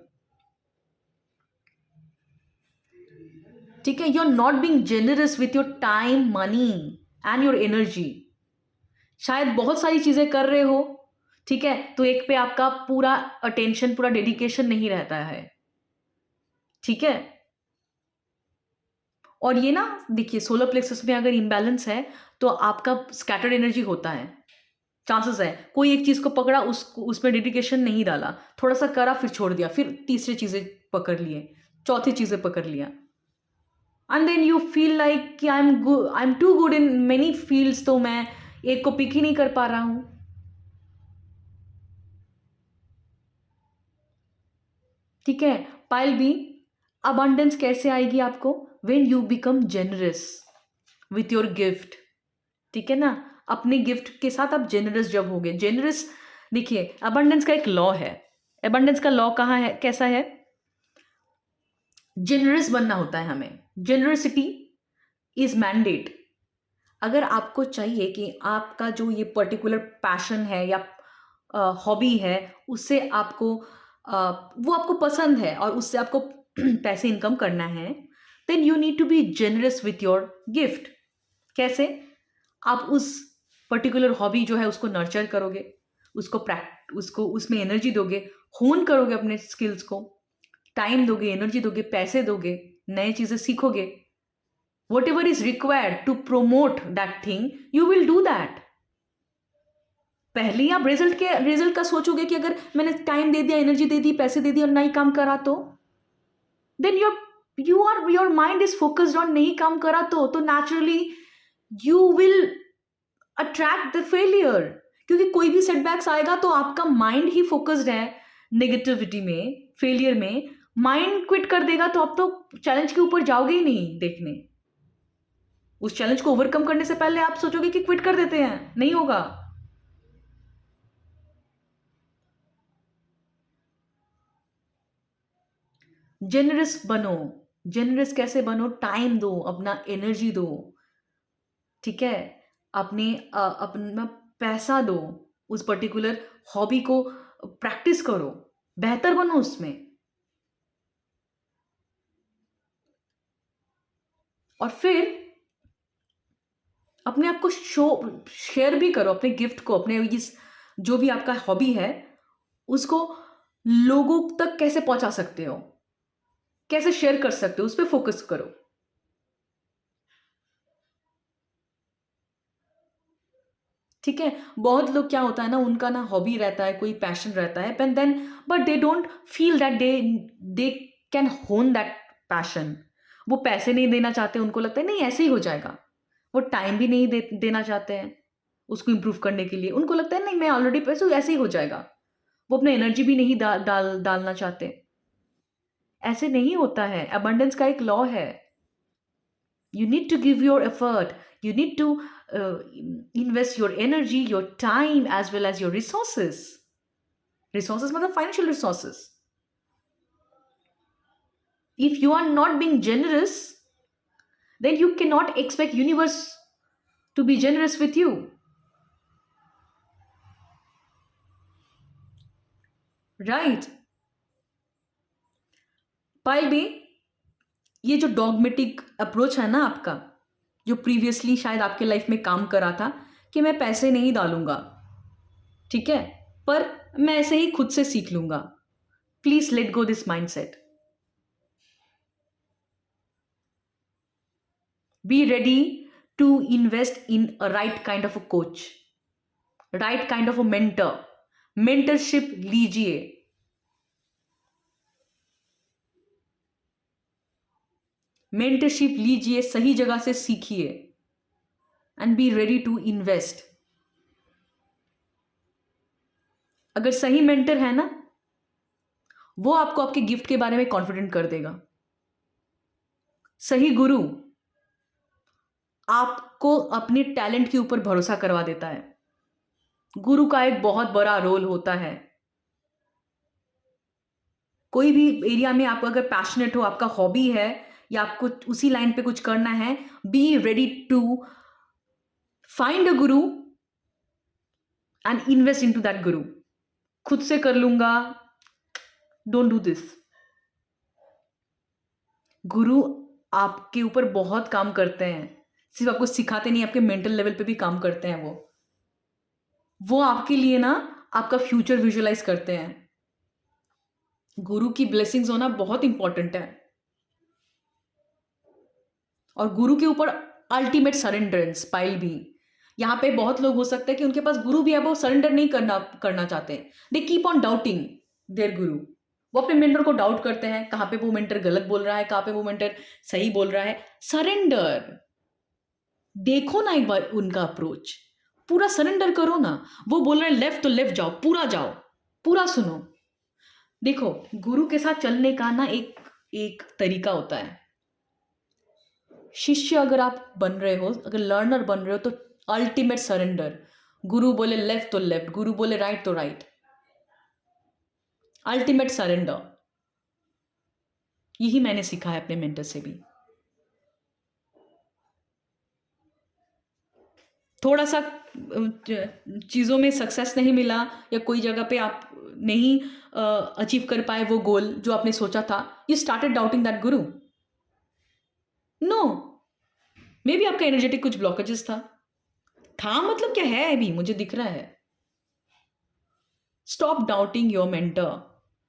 ठीक है, you are not being generous with your time, money and your energy. शायद बहुत सारी चीजें कर रहे हो, ठीक है, तो एक पे आपका पूरा अटेंशन, पूरा डेडिकेशन नहीं रहता है। ठीक है, और ये ना देखिए, सोलर प्लेक्सस में अगर इम्बैलेंस है तो आपका स्कैटर्ड एनर्जी होता है, चांसेस है कोई एक चीज को पकड़ा, उसमें डेडिकेशन नहीं डाला, थोड़ा सा करा फिर छोड़ दिया, फिर तीसरी चीजें पकड़ लिए, चौथी चीजें पकड़ लिया, and then you feel like कि I am too good in many fields, तो मैं एक को पिक ही नहीं कर पा रहा हूं। ठीक है, पाइल बी, अबंडेंस कैसे आएगी आपको? When you become generous with your gift. ठीक है ना, अपने गिफ्ट के साथ आप जेनरस जब होगे, जेनरस, देखिए अबंडेंस का एक लॉ है। अबंडेंस का लॉ कहाँ है, कैसा है? जेनरस बनना होता है हमें, जेनरसिटी इज मैंडेट। अगर आपको चाहिए कि आपका जो ये पर्टिकुलर पैशन है या हॉबी है, उससे आपको वो आपको पसंद है और उससे आपको पैसे इनकम करना है, then you need to be generous with your gift. कैसे? आप उस पर्टिकुलर हॉबी जो है उसको नर्चर करोगे, उसको उसमें एनर्जी दोगे, होन करोगे अपने स्किल्स को, टाइम दोगे, एनर्जी दोगे, पैसे दोगे, नए चीजें सीखोगे। Whatever is required to promote that thing, you will do that. पहले ही आप रिजल्ट का सोचोगे कि अगर मैंने टाइम दे दिया, एनर्जी दे दी, पैसे दे दिए और नहीं काम करा then your mind is focused on नहीं काम करा तो naturally you will attract the failure. क्योंकि कोई भी सेटबैक्स आएगा तो आपका माइंड ही फोकस्ड है नेगेटिविटी में, फेलियर में। माइंड क्विट कर देगा तो आप तो चैलेंज के ऊपर जाओगे ही नहीं देखने। उस चैलेंज को ओवरकम करने से पहले आप सोचोगे कि क्विट कर देते हैं, नहीं होगा। जेनरस बनो। जेनरस कैसे बनो? टाइम दो, अपना एनर्जी दो, ठीक है, अपना पैसा दो, उस पर्टिकुलर हॉबी को प्रैक्टिस करो, बेहतर बनो उसमें। और फिर अपने आप को शेयर भी करो, अपने गिफ्ट को, अपने इस जो भी आपका हॉबी है उसको लोगों तक कैसे पहुंचा सकते हो, कैसे शेयर कर सकते हो, उस पर फोकस करो। ठीक है। बहुत लोग क्या होता है ना, उनका ना हॉबी रहता है, कोई पैशन रहता है, but they don't feel that they can होन दैट पैशन। वो पैसे नहीं देना चाहते, उनको लगता है नहीं ऐसे ही हो जाएगा। वो टाइम भी नहीं देना चाहते हैं उसको इम्प्रूव करने के लिए, उनको लगता है नहीं मैं ऑलरेडी पैसे ऐसे ही हो जाएगा। वो अपना एनर्जी भी नहीं डालना चाहते। ऐसे नहीं होता है। अबंडेंस का एक लॉ है। You need to give your effort. You need to invest your energy, your time, as well as your resources. Resources मतलब financial resources. If you are not being generous, then you cannot expect universe to be generous with you. Right? पायल भी ये जो dogmatic approach है ना आपका, जो previously शायद आपके लाइफ में काम करा था कि मैं पैसे नहीं डालूंगा, ठीक है, पर मैं ऐसे ही खुद से सीख लूंगा। Please let go this mindset. Be ready to invest in a right kind of a coach, right kind of a mentor. Mentorship लीजिए। मेंटरशिप लीजिए, सही जगह से सीखिए, and be ready to invest. अगर सही मेंटर है ना, वो आपको आपके गिफ्ट के बारे में कॉन्फिडेंट कर देगा। सही गुरु आपको अपने टैलेंट के ऊपर भरोसा करवा देता है। गुरु का एक बहुत बड़ा रोल होता है। कोई भी एरिया में आप अगर पैशनेट हो, आपका हॉबी है या आपको उसी लाइन पे कुछ करना है, be ready to find a guru and invest into that गुरु। खुद से कर लूंगा, डोंट डू दिस। गुरु आपके ऊपर बहुत काम करते हैं, सिर्फ आपको सिखाते नहीं, आपके मेंटल लेवल पे भी काम करते हैं। वो आपके लिए ना आपका फ्यूचर विजुअलाइज करते हैं। गुरु की ब्लेसिंग्स होना बहुत इंपॉर्टेंट है। और गुरु के ऊपर अल्टीमेट सरेंडरेंस। पाइल भी यहाँ पे बहुत लोग हो सकते हैं कि उनके पास गुरु भी है, वो सरेंडर नहीं करना चाहते। They keep on doubting their guru. वो अपने मेंटर को डाउट करते हैं, कहाँ पे वो मेंटर गलत बोल रहा है, कहाँ पे वो मेंटर सही बोल रहा है। सरेंडर देखो ना एक बार उनका अप्रोच, पूरा सरेंडर करो ना। वो बोल रहे हैं लेफ्ट तो लेफ्ट जाओ, पूरा सुनो। देखो गुरु के साथ चलने का ना एक तरीका होता है। शिष्य अगर आप बन रहे हो, अगर लर्नर बन रहे हो, तो अल्टीमेट सरेंडर। गुरु बोले लेफ्ट तो लेफ्ट, गुरु बोले राइट तो राइट, अल्टीमेट सरेंडर। यही मैंने सीखा है अपने मेंटर से भी। थोड़ा सा चीज़ों में सक्सेस नहीं मिला या कोई जगह पे आप नहीं अचीव कर पाए वो गोल जो आपने सोचा था, you started doubting that Guru. No, may be आपका एनर्जेटिक कुछ ब्लॉकेजेस था मतलब क्या है, अभी मुझे दिख रहा है। Stop doubting your mentor,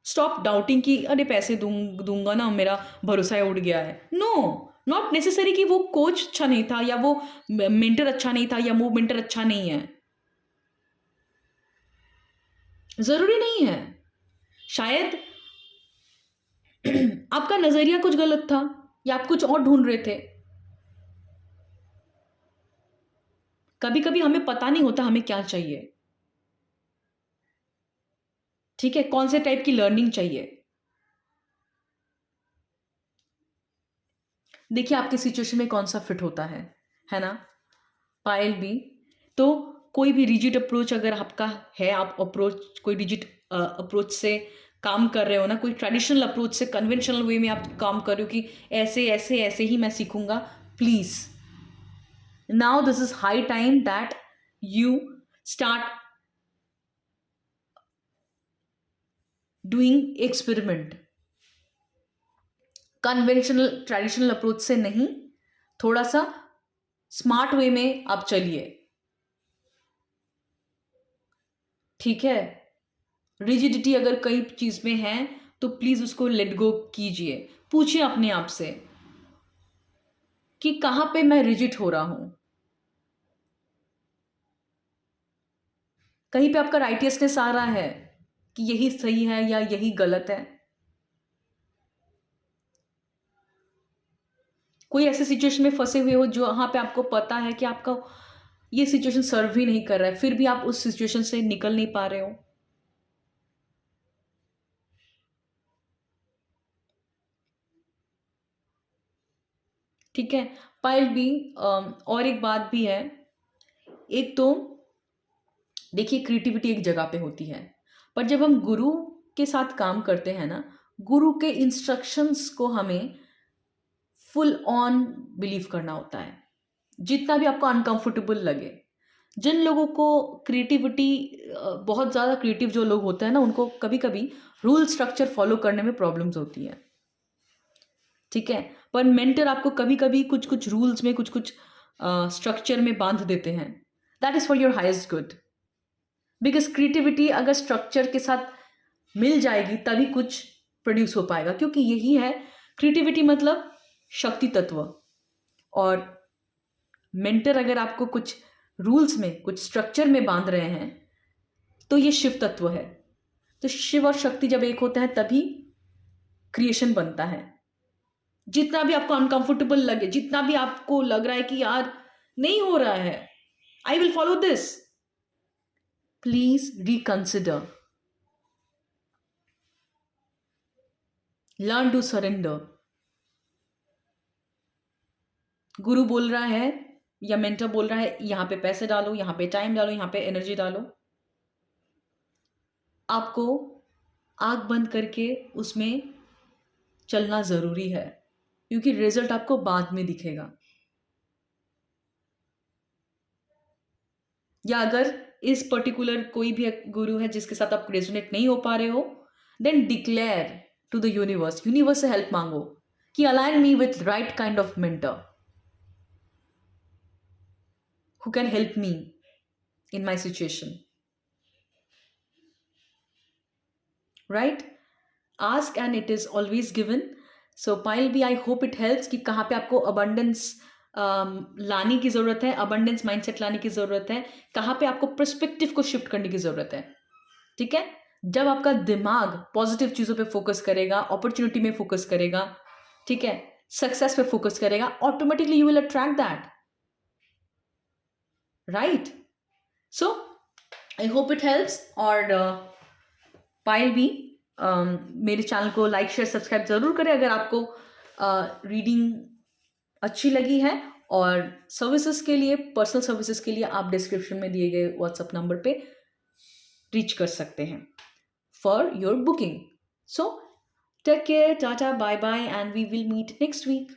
stop doubting कि अरे पैसे दूंगा ना, मेरा भरोसा उड़ गया है। नो, नॉट नेसेसरी कि वो कोच अच्छा नहीं था या वो मेंटर अच्छा नहीं था या वो मेंटर अच्छा नहीं है, जरूरी नहीं है। शायद आपका नजरिया कुछ गलत था या आप कुछ और ढूंढ रहे थे। कभी कभी हमें पता नहीं होता हमें क्या चाहिए, ठीक है, कौन से टाइप की लर्निंग चाहिए। देखिए आपके सिचुएशन में कौन सा फिट होता है ना। पायल भी, तो कोई भी रिजिड अप्रोच अगर आपका है, आप अप्रोच कोई रिजिड अप्रोच से काम कर रहे हो ना, कोई ट्रेडिशनल अप्रोच से कन्वेंशनल वे में आप काम कर रहे हो कि ऐसे ऐसे ऐसे ही मैं सीखूंगा, please now this is high time that you start doing experiment. Conventional traditional approach से नहीं, थोड़ा सा स्मार्ट वे में आप चलिए, ठीक है। रिजिडिटी अगर कई चीज में है तो प्लीज उसको लेट गो कीजिए। पूछिए अपने आप से कि कहां पे मैं रिजिड हो रहा हूं, कहीं पे आपका राइटियसनेस आ रहा है कि यही सही है या यही गलत है। कोई ऐसे सिचुएशन में फंसे हुए हो जो वहां पे आपको पता है कि आपका ये सिचुएशन सर्व ही नहीं कर रहा है, फिर भी आप उस सिचुएशन से निकल नहीं पा रहे हो। ठीक है पायल भी, और एक बात भी है। एक तो देखिए क्रिएटिविटी एक जगह पे होती है, पर जब हम गुरु के साथ काम करते हैं ना, गुरु के इंस्ट्रक्शंस को हमें फुल ऑन बिलीव करना होता है, जितना भी आपको अनकंफर्टेबल लगे। जिन लोगों को क्रिएटिविटी, बहुत ज़्यादा क्रिएटिव जो लोग होते हैं ना, उनको कभी कभी रूल स्ट्रक्चर फॉलो करने में प्रॉब्लम्स होती है, ठीक है। पर मेंटर आपको कभी कभी कुछ कुछ रूल्स में, कुछ कुछ स्ट्रक्चर में बांध देते हैं। That is for your heist good, because creativity अगर स्ट्रक्चर के साथ मिल जाएगी तभी कुछ प्रोड्यूस हो पाएगा, क्योंकि यही है क्रिएटिविटी मतलब शक्ति तत्व। और मेंटर अगर आपको कुछ रूल्स में, कुछ स्ट्रक्चर में बांध रहे हैं तो ये शिव तत्व है। तो शिव और शक्ति जब एक होते हैं तभी क्रिएशन बनता है। जितना भी आपको अनकंफर्टेबल लगे, जितना भी आपको लग रहा है कि यार नहीं हो रहा है, I will follow this, please reconsider, learn to surrender. गुरु बोल रहा है या मेंटर बोल रहा है यहां पे पैसे डालो, यहां पे टाइम डालो, यहां पे एनर्जी डालो, आपको आंख बंद करके उसमें चलना जरूरी है, क्योंकि रिजल्ट आपको बाद में दिखेगा। या अगर इस पर्टिकुलर कोई भी गुरु है जिसके साथ आप रेजोनेट नहीं हो पा रहे हो, then declare to the universe, universe से हेल्प मांगो कि align me with right kind of mentor who can help me in my situation, right? Ask and it is always given. So पायल भी, आई होप इट हेल्प्स कि कहाँ पे आपको abundance लाने की ज़रूरत है, अबंडेंस माइंडसेट लाने की ज़रूरत है, कहाँ पे आपको पर्सपेक्टिव को शिफ्ट करने की ज़रूरत है, ठीक है। जब आपका दिमाग पॉजिटिव चीज़ों पे फोकस करेगा, अपॉर्चुनिटी में फोकस करेगा, ठीक है, सक्सेस पे फोकस करेगा, automatically you will attract that, right. So I hope it helps. और पायल भी, मेरे चैनल को लाइक शेयर सब्सक्राइब ज़रूर करें अगर आपको रीडिंग अच्छी लगी है। और सर्विसेज के लिए, पर्सनल सर्विसेज के लिए आप डिस्क्रिप्शन में दिए गए व्हाट्सएप नंबर पे रीच कर सकते हैं for your booking. So take care, tata, bye bye, and we will meet next week.